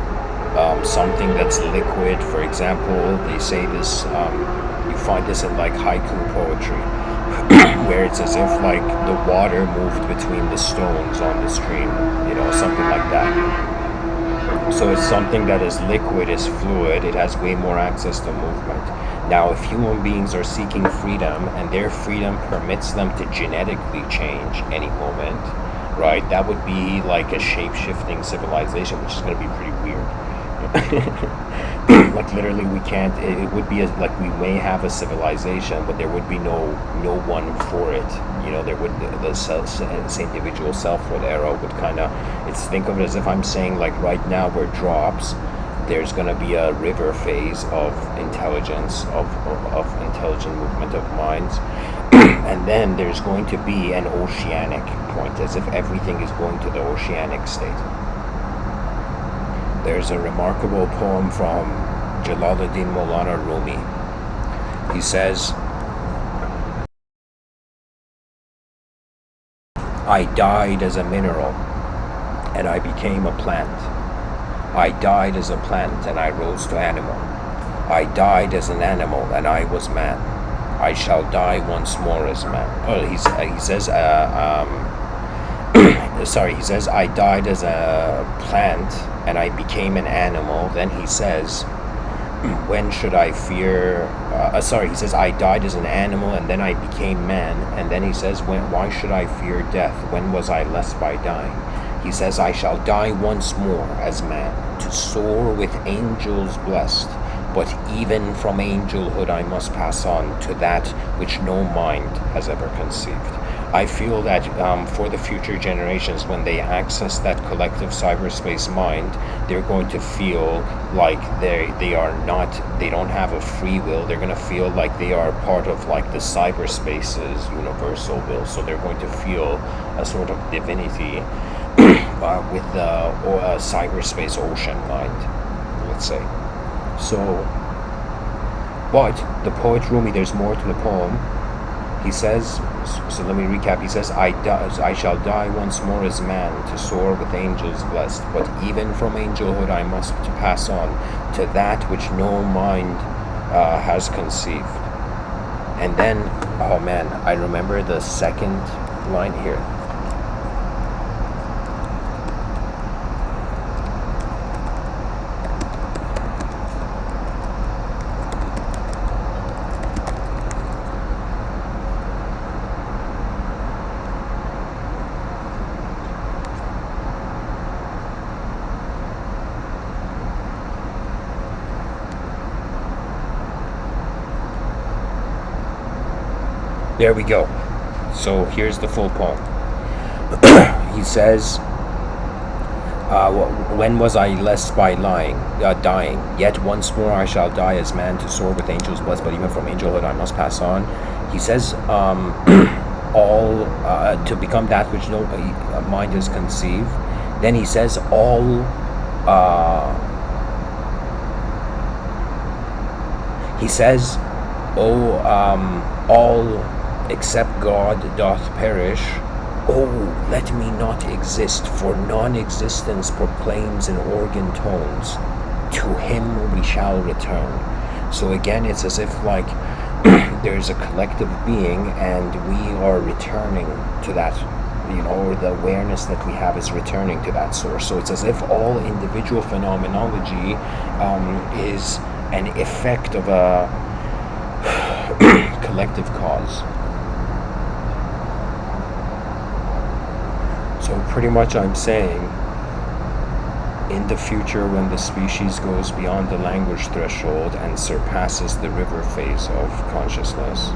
something that's liquid, for example, they say this, you find this in like haiku poetry, where it's as if like the water moved between the stones on the stream, something like that. So it's something that is liquid, is fluid, it has way more access to movement. Now, if human beings are seeking freedom, and their freedom permits them to genetically change any moment, right, that would be like a shape-shifting civilization, which is going to be pretty weird. Like literally, we can't. It would be like we may have a civilization, but there would be no one for it. There would this individual selfhood era would kind of. It's think of it as if I'm saying like right now we're drops. There's going to be a river phase of intelligence, of intelligent movement of minds, and then there's going to be an oceanic point, as if everything is going to the oceanic state. There's a remarkable poem from Jalaluddin Maulana Rumi. He says, I died as a mineral, and I became a plant. I died as a plant, and I rose to animal. I died as an animal, and I was man. I shall die once more as man. Oh, he says, sorry, he says, I died as a plant, and I became an animal. Then he says, when should I fear, he says, I died as an animal, and then I became man. And then he says, why should I fear death? When was I less by dying? He says, I shall die once more as man, to soar with angels blessed. But even from angelhood I must pass on to that which no mind has ever conceived. I feel that for the future generations, when they access that collective cyberspace mind, they're going to feel like they don't have a free will. They're going to feel like they are part of like the cyberspace's universal will. So they're going to feel a sort of divinity with the cyberspace ocean mind, let's say. So, but the poet Rumi, there's more to the poem. He says, so let me recap. He says, I shall die once more as man, to soar with angels blessed. But even from angelhood I must to pass on to that which no mind has conceived. And then, oh man, I remember the second line here. There we go. So here's the full poem. He says, when was I less by dying? Yet once more I shall die as man, to soar with angels blessed. But even from angelhood I must pass on. He says, all to become that which no mind has conceived. Then he says, all Uh, he says, "Oh, all except God doth perish. Oh, let me not exist, for non-existence proclaims in organ tones. To him we shall return." So again, it's as if like there's a collective being and we are returning to that, or the awareness that we have is returning to that source. So it's as if all individual phenomenology is an effect of a collective cause. So pretty much I'm saying, in the future, when the species goes beyond the language threshold and surpasses the river phase of consciousness,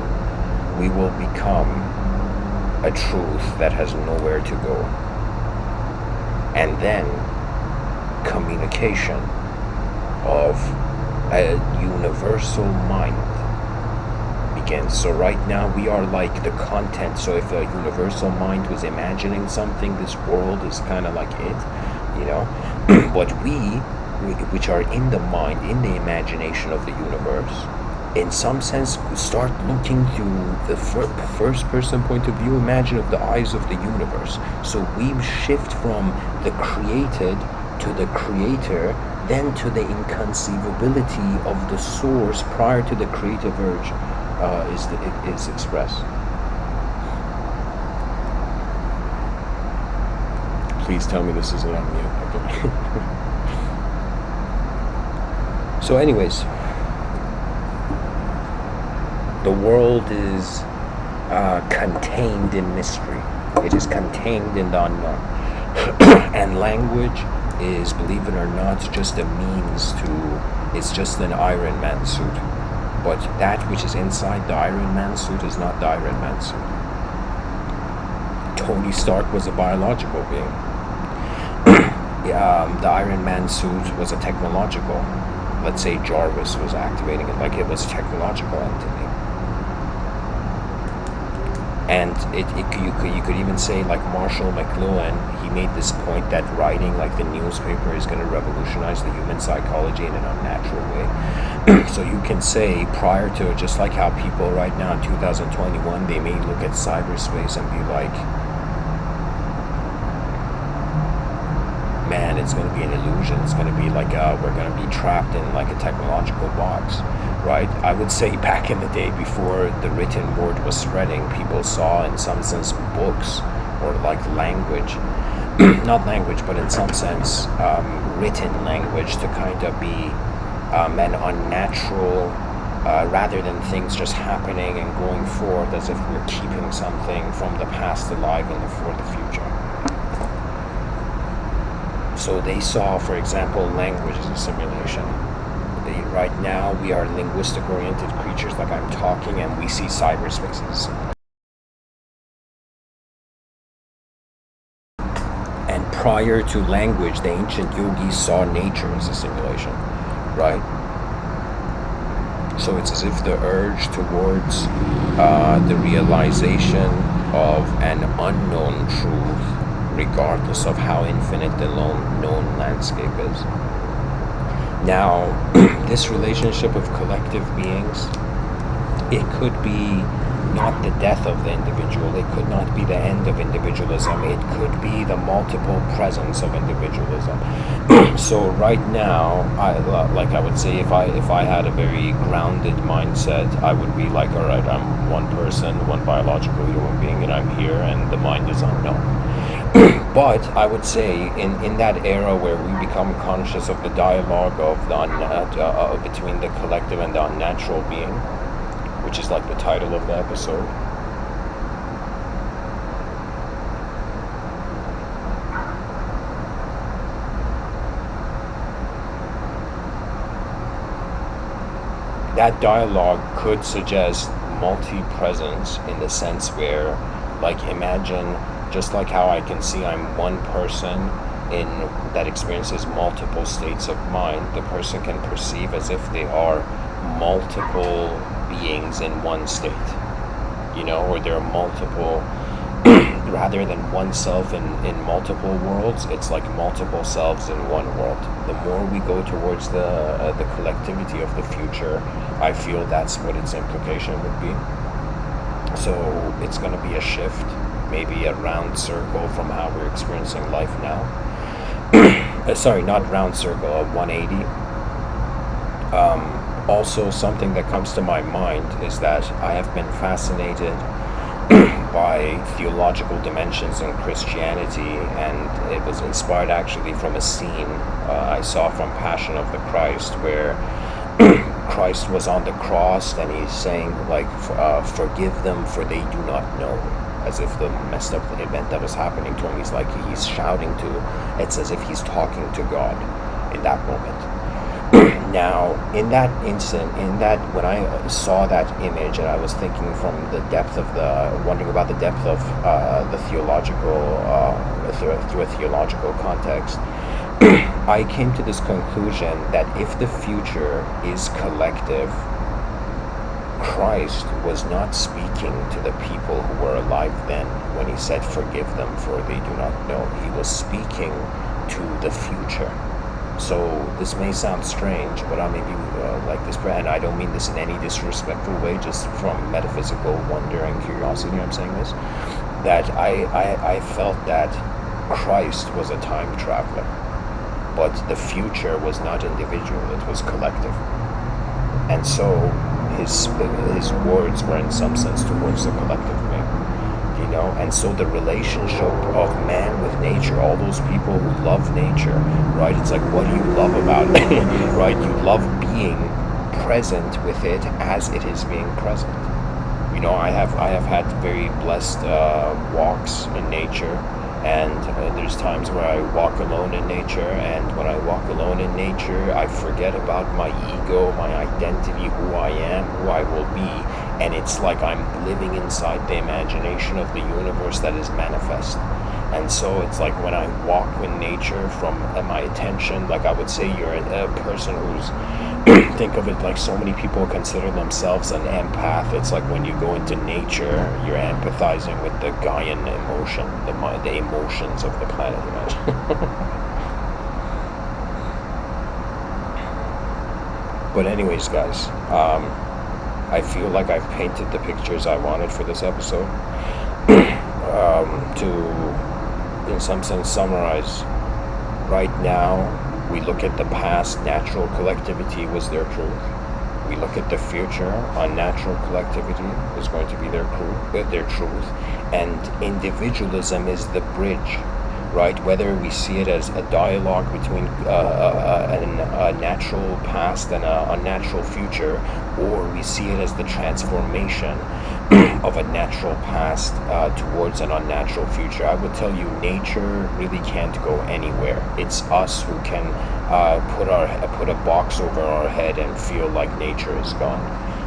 we will become a truth that has nowhere to go. And then communication of a universal mind begins. So right now we are like the content. So if a universal mind was imagining something, this world is kind of like it, but we, which are in the mind, in the imagination of the universe, in some sense start looking through the first person point of view, imagine of the eyes of the universe. So we shift from the created to the creator, then to the inconceivability of the source prior to the creative urge is expressed. Please tell me this isn't on mute. Okay. So anyways, the world is contained in mystery. It is contained in the unknown. And language is, believe it or not, just a means to, it's just an Iron Man suit. But that which is inside the Iron Man suit is not the Iron Man suit. Tony Stark was a biological being. The Iron Man suit was a technological. Let's say Jarvis was activating it like it was a technological entity. And you could even say, like Marshall McLuhan, he made this point that writing like the newspaper is going to revolutionize the human psychology in an unnatural way. So you can say, prior to, just like how people right now in 2021, they may look at cyberspace and be like, man, it's going to be an illusion. It's going to be like we're going to be trapped in like a technological box, right? I would say back in the day, before the written word was spreading, people saw in some sense books or like language, not language, but in some sense written language to kind of be an unnatural, rather than things just happening and going forth as if we're keeping something from the past alive and for the future. So they saw, for example, language as a simulation. Right now, we are linguistic-oriented creatures, like I'm talking, and we see cyberspaces. And prior to language, the ancient yogis saw nature as a simulation, right? So it's as if the urge towards the realization of an unknown truth, regardless of how infinite the known landscape is. Now, this relationship of collective beings, it could be not the death of the individual, it could not be the end of individualism, it could be the multiple presence of individualism. So right now, I would say, if I had a very grounded mindset, I would be like, all right, I'm one person, one biological human being, and I'm here, and the mind is unknown. But I would say in that era where we become conscious of the dialogue of the between the collective and the unnatural being, which is like the title of the episode, that dialogue could suggest multi-presence in the sense where, like, imagine, just like how I can see I'm one person in that experiences multiple states of mind, the person can perceive as if they are multiple beings in one state, or there are multiple rather than one self in multiple worlds, it's like multiple selves in one world. The more we go towards the collectivity of the future, I feel that's what its implication would be. So it's going to be a shift, maybe a round circle from how we're experiencing life now. Sorry, not round circle, a 180. Also, something that comes to my mind is that I have been fascinated by theological dimensions in Christianity, and it was inspired actually from a scene I saw from Passion of the Christ, where Christ was on the cross and he's saying, like, forgive them for they do not know, as if the messed up event that was happening to him, he's shouting to, it's as if he's talking to God in that moment. Now, in that instant, when I saw that image, and I was thinking from the depth of wondering about the depth of the theological, through a theological context, I came to this conclusion that if the future is collective, Christ was not speaking to the people who were alive then when he said, forgive them for they do not know. He was speaking to the future. So this may sound strange, but I may be like this, and I don't mean this in any disrespectful way, just from metaphysical wonder and curiosity I'm saying this, that I felt that Christ was a time traveler, but the future was not individual, it was collective. And so his words were in some sense towards the collective way. And so the relationship of man with nature, all those people who love nature, right? It's like, what do you love about it, right? You love being present with it as it is being present. I have had very blessed walks in nature, and there's times where I walk alone in nature, and when I walk alone in nature, I forget about my ego, my identity, who I am, who I will be. And it's like I'm living inside the imagination of the universe that is manifest. And so it's like when I walk with nature from my attention, like I would say you're a person who's, think of it like so many people consider themselves an empath. It's like when you go into nature, you're empathizing with the Gaian emotion, the emotions of the planet, imagine. But anyways, guys, I feel like I've painted the pictures I wanted for this episode. To, in some sense, summarize, right now, we look at the past, natural collectivity was their truth. We look at the future, unnatural collectivity is going to be their truth. And individualism is the bridge, right? Whether we see it as a dialogue between a natural past and an unnatural future, or we see it as the transformation of a natural past towards an unnatural future. I would tell you, nature really can't go anywhere. It's us who can put a box over our head and feel like nature is gone.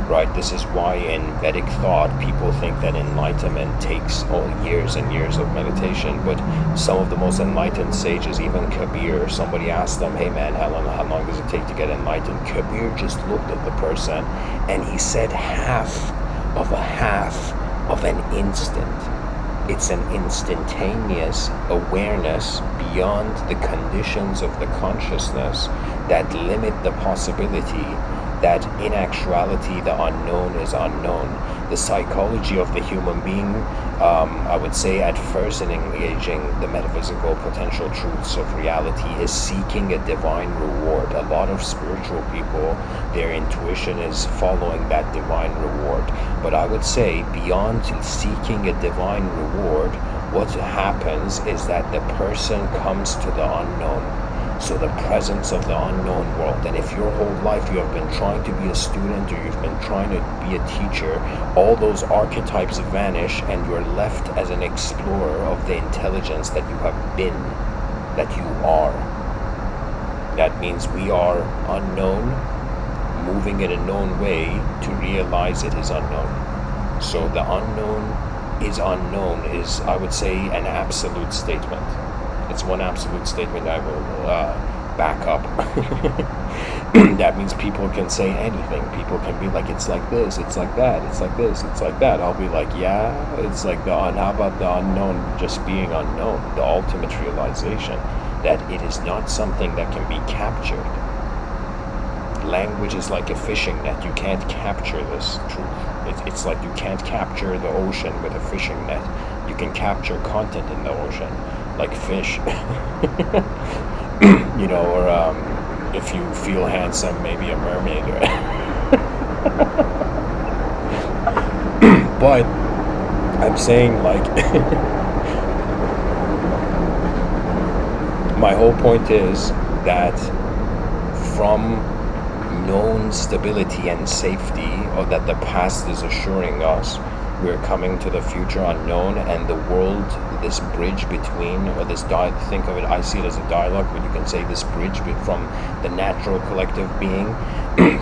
Right, this is why in Vedic thought people think that enlightenment takes years and years of meditation. But some of the most enlightened sages, even Kabir, somebody asked them, "Hey man, how long does it take to get enlightened?" Kabir just looked at the person and he said, half of an instant. It's an instantaneous awareness beyond the conditions of the consciousness that limit the possibility that in actuality the unknown is unknown. The psychology of the human being, I would say at first in engaging the metaphysical potential truths of reality, is seeking a divine reward. A lot of spiritual people, their intuition is following that divine reward. But I would say beyond seeking a divine reward, what happens is that the person comes to the unknown. So the presence of the unknown world. And if your whole life you have been trying to be a student or you've been trying to be a teacher, all those archetypes vanish and you're left as an explorer of the intelligence that you have been, that you are. That means we are unknown, moving in a known way to realize it is unknown. So the unknown is, I would say, an absolute statement. It's one absolute statement I will backup. That means people can say anything. People can be like, it's like this, it's like that, it's like this, it's like that. I'll be like, yeah, it's like how about the unknown just being unknown? The ultimate realization that it is not something that can be captured. Language is like a fishing net. You can't capture this truth. It's like you can't capture the ocean with a fishing net. You can capture content in the ocean, like fish. Or if you feel handsome, maybe a mermaid. But I'm saying, like, my whole point is that from known stability and safety, or that the past is assuring us, we're coming to the future unknown, and the world, this bridge between, or this think of it, I see it as a dialogue, but you can say this bridge from the natural collective being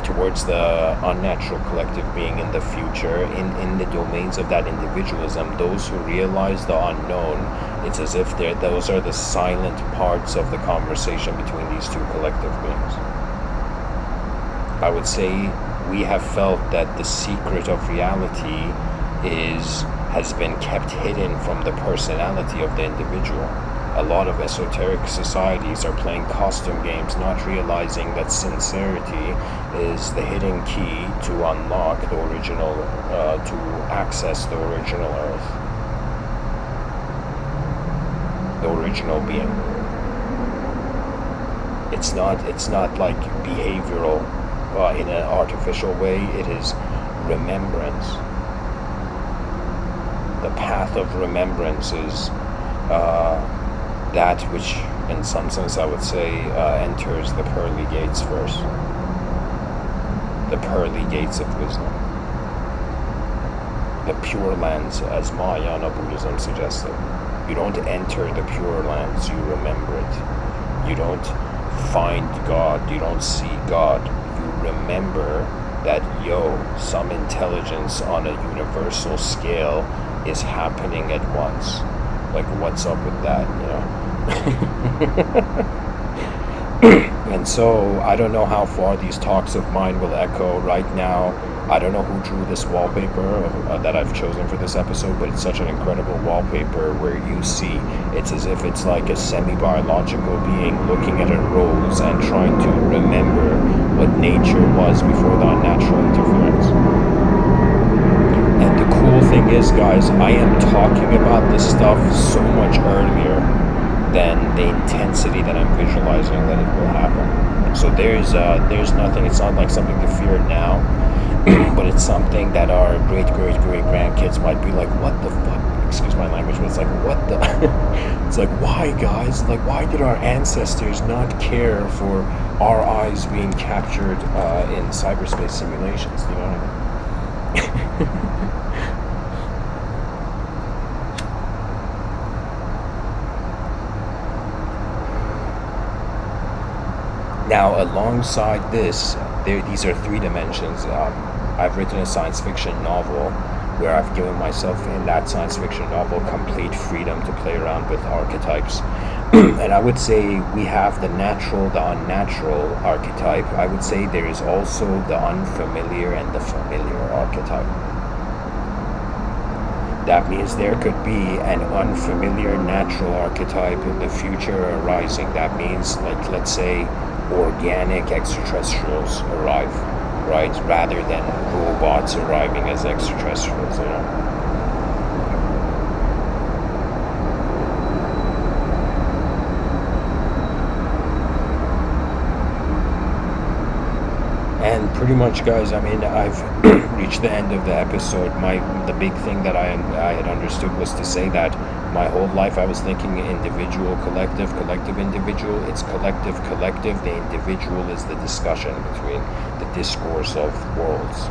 towards the unnatural collective being in the future, in the domains of that individualism. Those who realize the unknown, it's as if those are the silent parts of the conversation between these two collective beings. I would say we have felt that the secret of reality has been kept hidden from the personality of the individual. A lot of esoteric societies are playing costume games, not realizing that sincerity is the hidden key to unlock the original, to access the original earth, the original being. It's not like behavioral in an artificial way. It is remembrance. The path of remembrance is that which, in some sense, I would say, enters the pearly gates first. The pearly gates of wisdom. The pure lands, as Mahayana Buddhism suggested. You don't enter the pure lands, you remember it. You don't find God, you don't see God. You remember that, some intelligence on a universal scale is happening at once. Like, what's up with that, And so I don't know how far these talks of mine will echo right now. I don't know who drew this wallpaper that I've chosen for this episode, but it's such an incredible wallpaper where you see it's as if it's like a semi-biological being looking at a rose and trying to remember what nature was before the unnatural interference. And the cool thing is, guys, I am talking about this stuff so much earlier than the intensity that I'm visualizing that it will happen. So there's nothing, it's not like something to fear now, but it's something that our great-great-great-grandkids might be like, what the fuck, excuse my language, but it's like, what the, it's like, why, guys, like, why did our ancestors not care for our eyes being captured in cyberspace simulations, you know what I mean? Now, alongside this, these are three dimensions. I've written a science fiction novel where I've given myself in that science fiction novel complete freedom to play around with archetypes. And I would say we have the natural, the unnatural archetype. I would say there is also the unfamiliar and the familiar archetype. That means there could be an unfamiliar natural archetype in the future arising. That means, like, let's say, organic extraterrestrials arrive, right? Rather than robots arriving as extraterrestrials, you know? And pretty much, guys, I mean, I've reached the end of the episode. The big thing that I had understood was to say that my whole life I was thinking individual, collective, collective, individual. It's collective, collective. The individual is the discussion between the discourse of worlds,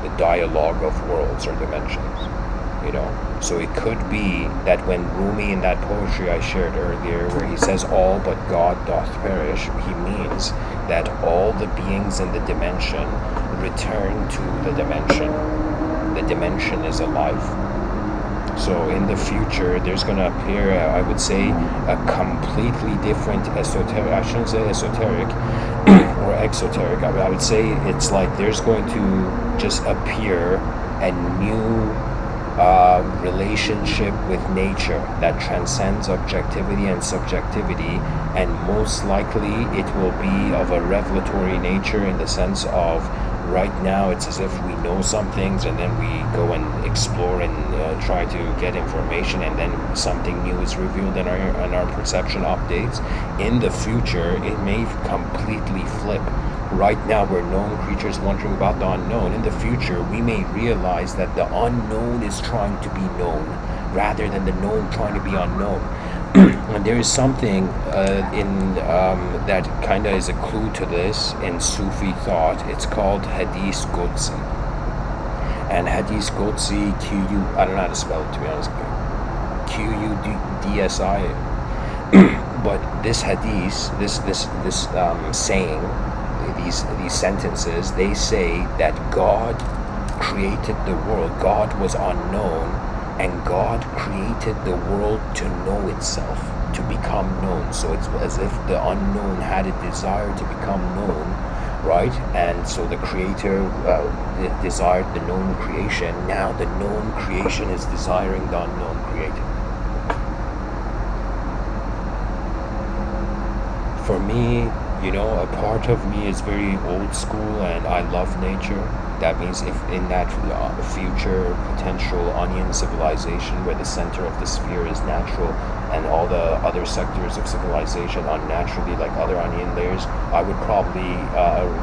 the dialogue of worlds or dimensions, you know. So it could be that when Rumi, in that poetry I shared earlier, where he says all but God doth perish, he means that all the beings in the dimension return to the dimension. The dimension is alive. So in the future, there's going to appear, I would say, a completely different esoteric. I shouldn't say esoteric or exoteric. I would say it's like there's going to just appear a new relationship with nature that transcends objectivity and subjectivity, and most likely it will be of a revelatory nature, in the sense of right now it's as if we know some things and then we go and explore and try to get information, and then something new is revealed and our perception updates. In the future it may completely flip. Right now we're known creatures wondering about the unknown. In the future we may realize that the unknown is trying to be known rather than the known trying to be unknown. And there is something in that kind of is a clue to this in Sufi thought. It's called Hadith Qudsi. And Hadith Qudsi, I don't know how to spell it, to be honest. Qudsi. But this hadith, this saying, these sentences, they say that God created the world. God was unknown, and God created the world to know itself, to become known. So it's as if the unknown had a desire to become known, right? And so the creator desired the known creation. Now the known creation is desiring the unknown creator. For me, a part of me is very old school, and I love nature. That means if in that future potential onion civilization where the center of the sphere is natural and all the other sectors of civilization unnaturally, like other onion layers, I would probably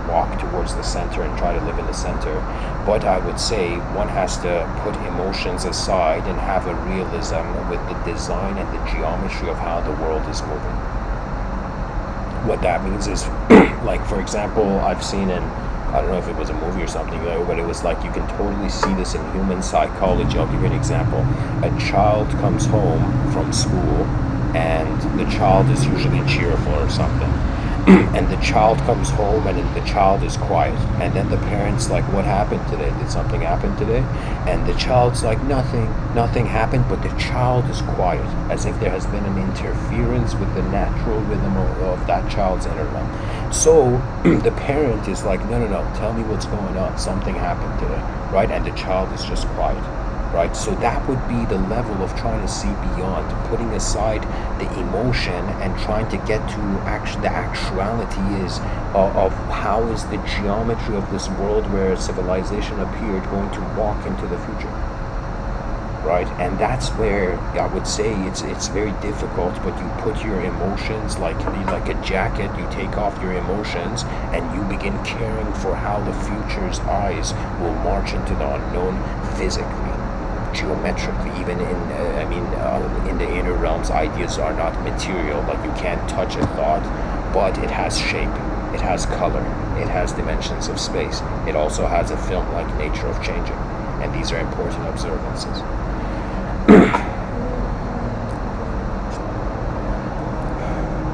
walk towards the center and try to live in the center. But I would say one has to put emotions aside and have a realism with the design and the geometry of how the world is moving. What that means is, like, for example, I've seen in, I don't know if it was a movie or something, but it was like you can totally see this in human psychology. I'll give you an example. A child comes home from school, and the child is usually cheerful or something. And the child comes home and the child is quiet. And then the parent's like, what happened today? Did something happen today? And the child's like, nothing happened, but the child is quiet, as if there has been an interference with the natural rhythm of that child's inner life. So the parent is like, no, tell me what's going on. Something happened today, right? And the child is just quiet. Right, so that would be the level of trying to see beyond, putting aside the emotion and trying to get to the actuality is of how is the geometry of this world where civilization appeared going to walk into the future, right? And that's where I would say it's very difficult, but you put your emotions like a jacket, you take off your emotions and you begin caring for how the future's eyes will march into the unknown physically, geometrically. Even in the inner realms, ideas are not material. Like, you can't touch a thought, but it has shape, it has color, it has dimensions of space. It also has a film-like nature of changing, and these are important observances.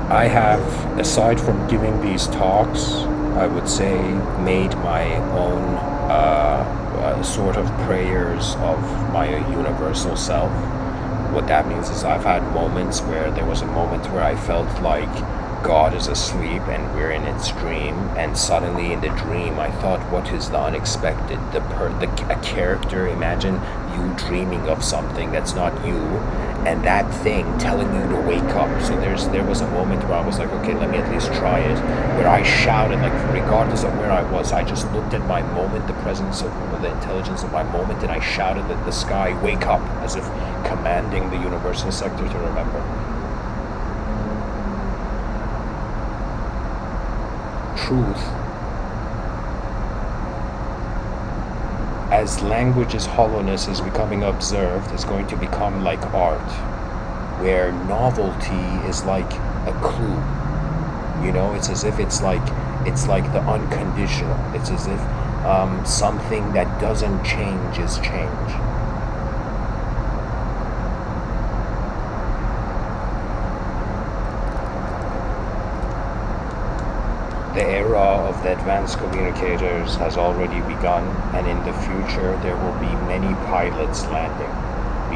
I have, aside from giving these talks, I would say made my own sort of prayers of my universal self. What that means is I've had moments where there was a moment where I felt like God is asleep and we're in its dream, and suddenly in the dream I thought, what is the unexpected? A character, imagine you dreaming of something that's not you, and that thing telling you to wake up. So there was a moment where I was like, okay, let me at least try it, where I shouted, like, regardless of where I was, I just looked at my moment, the presence of the intelligence of my moment, and I shouted at the sky, wake up, as if commanding the universal sector to remember. Truth, as language's hollowness is becoming observed, is going to become like art, where novelty is like a clue. It's as if it's like the unconditional. It's as if something that doesn't change is change. The era of the advanced communicators has already begun, and in the future there will be many pilots landing,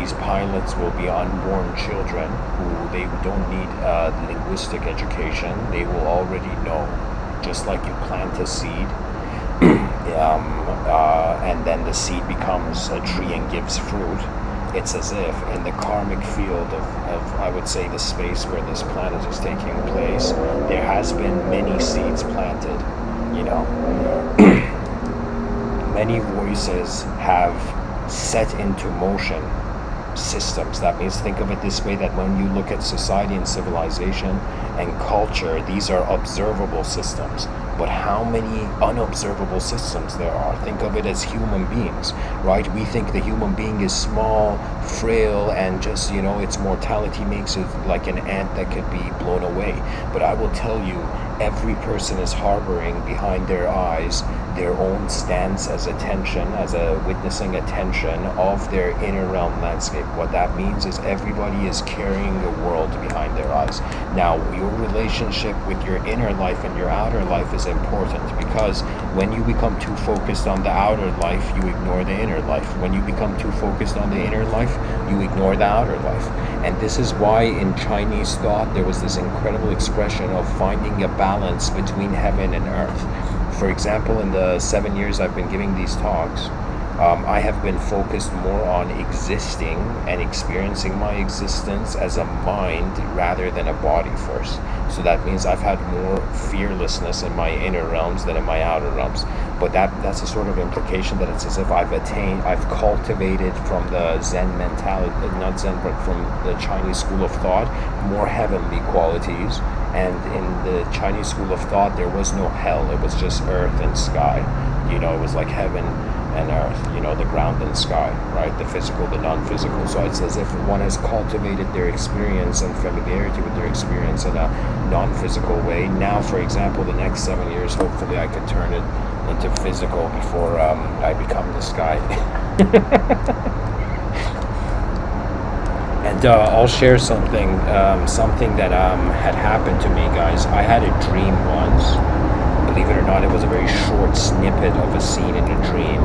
These pilots will be unborn children who they don't need linguistic education. They will already know, just like you plant a seed, and then the seed becomes a tree and gives fruit. It's as if in the karmic field of I would say the space where this planet is taking place, there has been many seeds planted, you know. Many voices have set into motion systems. That means, think of it this way, that when you look at society and civilization and culture, these are observable systems. But how many unobservable systems there are? Think of it as human beings, right? We think the human being is small, frail, and just, you know, its mortality makes it like an ant that could be blown away. But I will tell you, every person is harboring behind their eyes their own stance as attention, as a witnessing attention of their inner realm landscape. What that means is everybody is carrying the world behind their eyes. Now, your relationship with your inner life and your outer life is important, because when you become too focused on the outer life, you ignore the inner life. When you become too focused on the inner life, you ignore the outer life. And this is why in Chinese thought there was this incredible expression of finding a balance between heaven and earth. For example, in the 7 years I've been giving these talks, I have been focused more on existing and experiencing my existence as a mind rather than a body first. So that means I've had more fearlessness in my inner realms than in my outer realms. But that's a sort of implication that it's as if I've cultivated from the Zen mentality, not Zen, but from the Chinese school of thought, more heavenly qualities. And in the Chinese school of thought, there was no hell. It was just earth and sky. You know, it was like heaven and earth, you know, the ground and sky, right? The physical, the non-physical. So it's as if one has cultivated their experience and familiarity with their experience in a non-physical way. Now, for example, the next 7 years, hopefully I could turn it into physical before I become the sky. And I'll share something that had happened to me, guys. I had a dream once. Believe it or not, it was a very short snippet of a scene in a dream,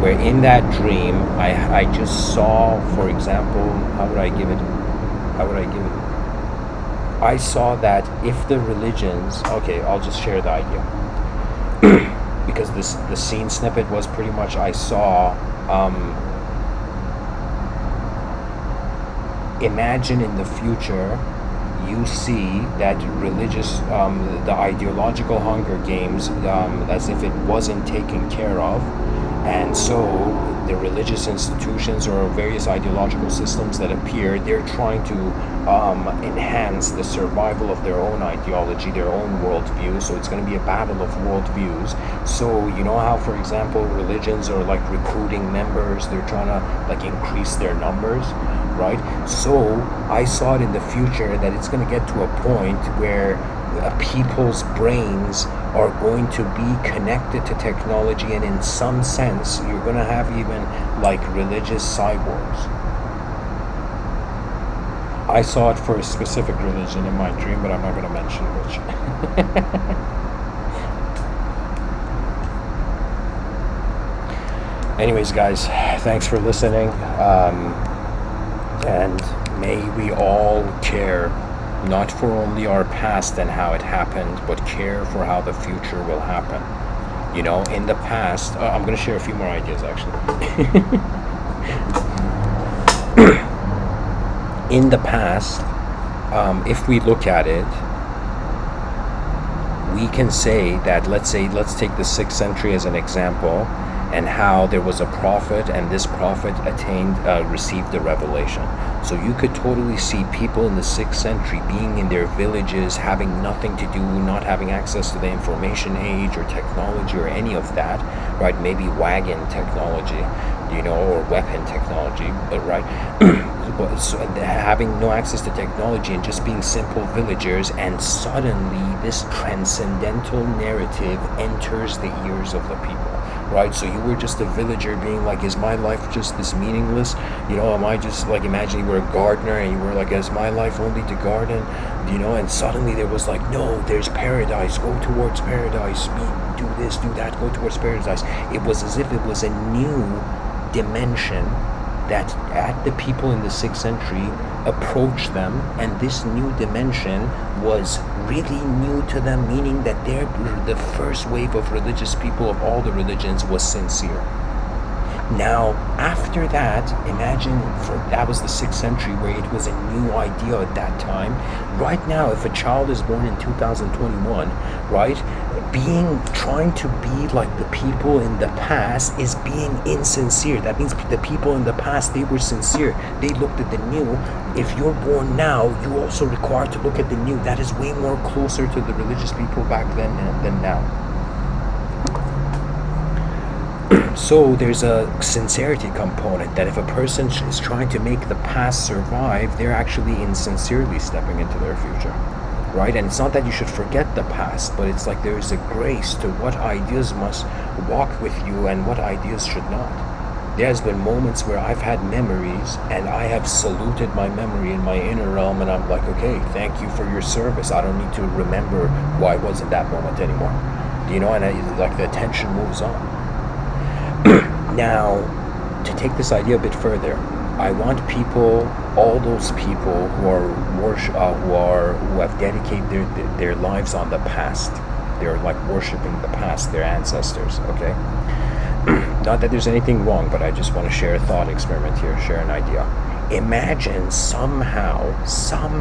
where in that dream, I just saw, for example, how would I give it? I saw that if the religions, okay, I'll just share the idea. Because the scene snippet was pretty much, I saw, imagine in the future, you see that religious, the ideological Hunger Games, as if it wasn't taken care of, and so the religious institutions or various ideological systems that appear, they're trying to enhance the survival of their own ideology, their own worldview. So it's going to be a battle of worldviews. So you know how, for example, religions are like recruiting members, they're trying to like increase their numbers, right? So I saw it in the future that it's going to get to a point where people's brains are going to be connected to technology, and in some sense you're going to have even like religious cyborgs. I saw it for a specific religion in my dream, but I'm not going to mention which. Anyways, guys, thanks for listening, and may we all care not for only our past and how it happened, but care for how the future will happen. You know, in the past, I'm going to share a few more ideas actually. In the past, if we look at it, we can say that, let's take the 6th century as an example, and how there was a prophet, and this prophet received the revelation. So you could totally see people in the 6th century being in their villages, having nothing to do, not having access to the information age or technology or any of that, right? Maybe wagon technology, you know, or weapon technology, right? So having no access to technology and just being simple villagers, and suddenly this transcendental narrative enters the ears of the people. Right, so you were just a villager being like, is my life just this meaningless? You know, am I just like, imagine you were a gardener and you were like, is my life only to garden? You know, and suddenly there was like, no, there's paradise, go towards paradise, do this, do that, go towards paradise. It was as if it was a new dimension that the people in the 6th century approached them, and this new dimension was really new to them, meaning that the first wave of religious people of all the religions was sincere. Now, after that, imagine, that was the 6th century, where it was a new idea at that time. Right now, if a child is born in 2021, right, trying to be like the people in the past is being insincere. That means the people in the past, they were sincere. They looked at the new. If you're born now, you also required to look at the new. That is way more closer to the religious people back then than now. So there's a sincerity component, that if a person is trying to make the past survive, they're actually insincerely stepping into their future, right? And it's not that you should forget the past, but it's like there's a grace to what ideas must walk with you and what ideas should not. There's been moments where I've had memories and I have saluted my memory in my inner realm, and I'm like, okay, thank you for your service. I don't need to remember who I was in that moment anymore. And like the attention moves on. Now, to take this idea a bit further, I want people, all those people who have dedicated their lives on the past. They're like worshiping the past, their ancestors. Okay, not that there's anything wrong, but I just want to share a thought experiment here, share an idea. Imagine somehow, some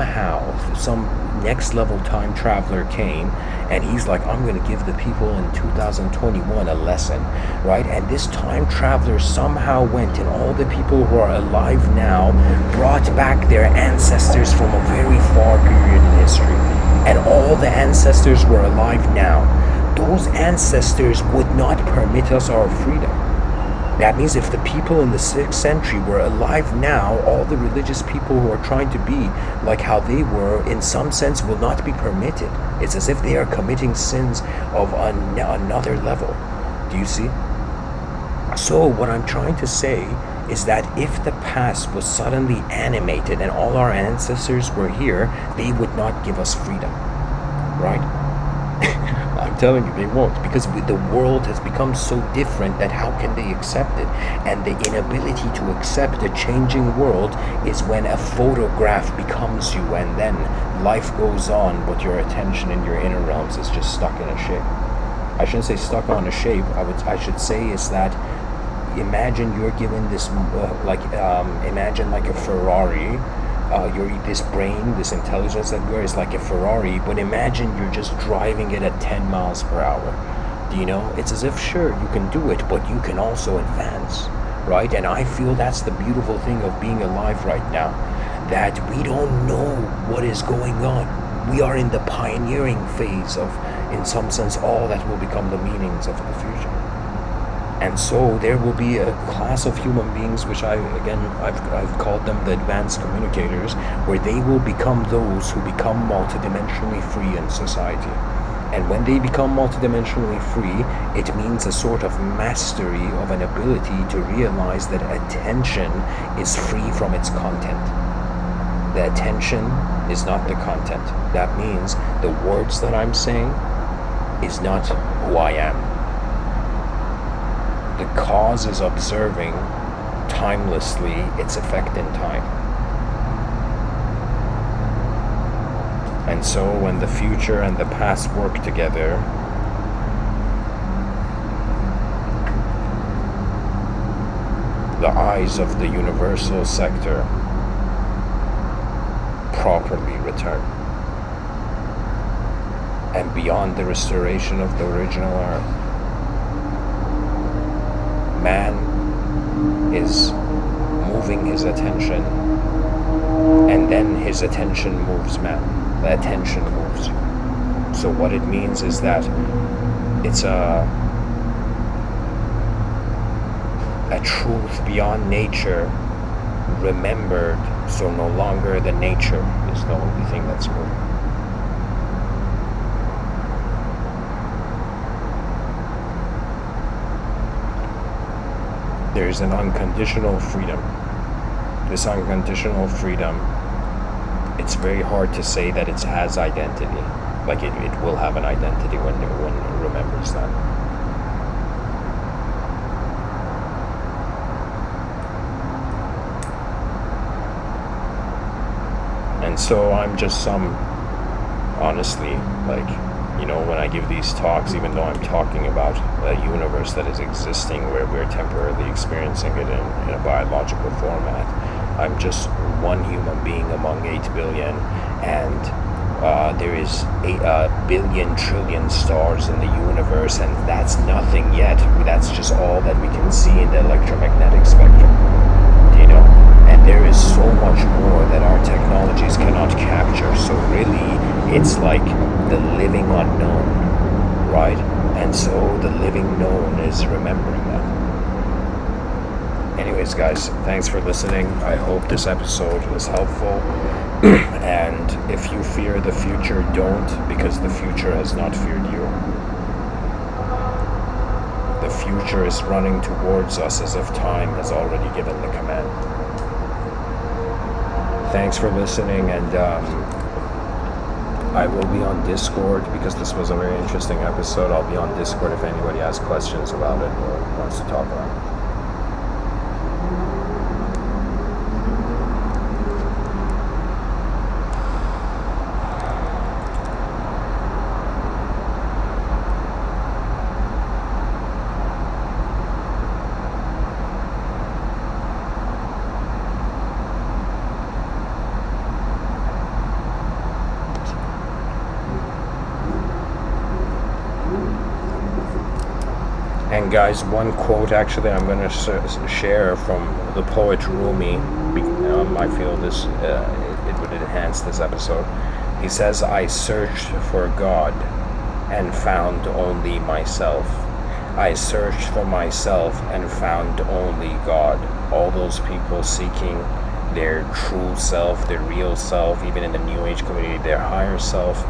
next level time traveler came, and he's like, I'm going to give the people in 2021 a lesson, right? And this time traveler somehow went, and all the people who are alive now brought back their ancestors from a very far period in history. And all the ancestors were alive now. Those ancestors would not permit us our freedom. That means if the people in the 6th century were alive now, all the religious people who are trying to be like how they were, in some sense, will not be permitted. It's as if they are committing sins of another level. Do you see? So what I'm trying to say is that if the past was suddenly animated and all our ancestors were here, they would not give us freedom, right? I'm telling you, they won't, because the world has become so different that how can they accept it? And the inability to accept a changing world is when a photograph becomes you, and then life goes on, but your attention in your inner realms is just stuck in a shape. I shouldn't say stuck on a shape. I should say is that imagine you're given this imagine like a Ferrari. This brain, this intelligence that we're is like a Ferrari, but imagine you're just driving it at 10 miles per hour. It's as if, sure, you can do it, but you can also advance, right? And I feel that's the beautiful thing of being alive right now, that we don't know what is going on. We are in the pioneering phase of, in some sense, all that will become the meanings of the future. And so there will be a class of human beings, which I've called them the advanced communicators, where they will become those who become multidimensionally free in society. And when they become multidimensionally free, it means a sort of mastery of an ability to realize that attention is free from its content. The attention is not the content. That means the words that I'm saying is not who I am. The cause is observing timelessly its effect in time. And so when the future and the past work together, the eyes of the universal sector properly return. And beyond the restoration of the original earth, man is moving his attention, and then his attention moves man. The attention moves you. So what it means is that it's a truth beyond nature remembered, so no longer the nature is the only thing that's moving. There's an unconditional freedom. This unconditional freedom, it's very hard to say that it has identity. Like it will have an identity when it remembers that. so I'm just honestly, like, when I give these talks, even though I'm talking about a universe that is existing where we're temporarily experiencing it in a biological format, I'm just one human being among 8 billion, and there is a billion trillion stars in the universe, and that's nothing yet. That's just all that we can see in the electromagnetic spectrum, and there is so much more that our technologies cannot capture. So really, it's like the living unknown, right? And so the living known is remembering that. Anyways, guys, thanks for listening. I hope this episode was helpful. And if you fear the future, don't, because the future has not feared you. The future is running towards us as if time has already given the command. Thanks for listening, and I will be on Discord because this was a very interesting episode. I'll be on Discord if anybody has questions about it or wants to talk about it. And guys, one quote actually I'm going to share from the poet Rumi. I feel this it would enhance this episode. He says, "I searched for God and found only myself. I searched for myself and found only God." All those people seeking their true self, their real self, even in the New Age community, their higher self,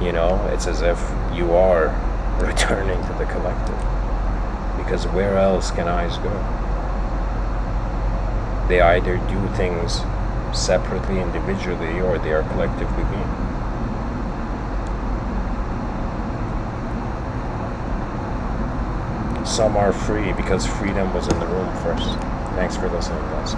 it's as if you are returning to the collective. Because where else can eyes go? They either do things separately, individually, or they are collectively being. Some are free because freedom was in the room first. Thanks for listening, guys.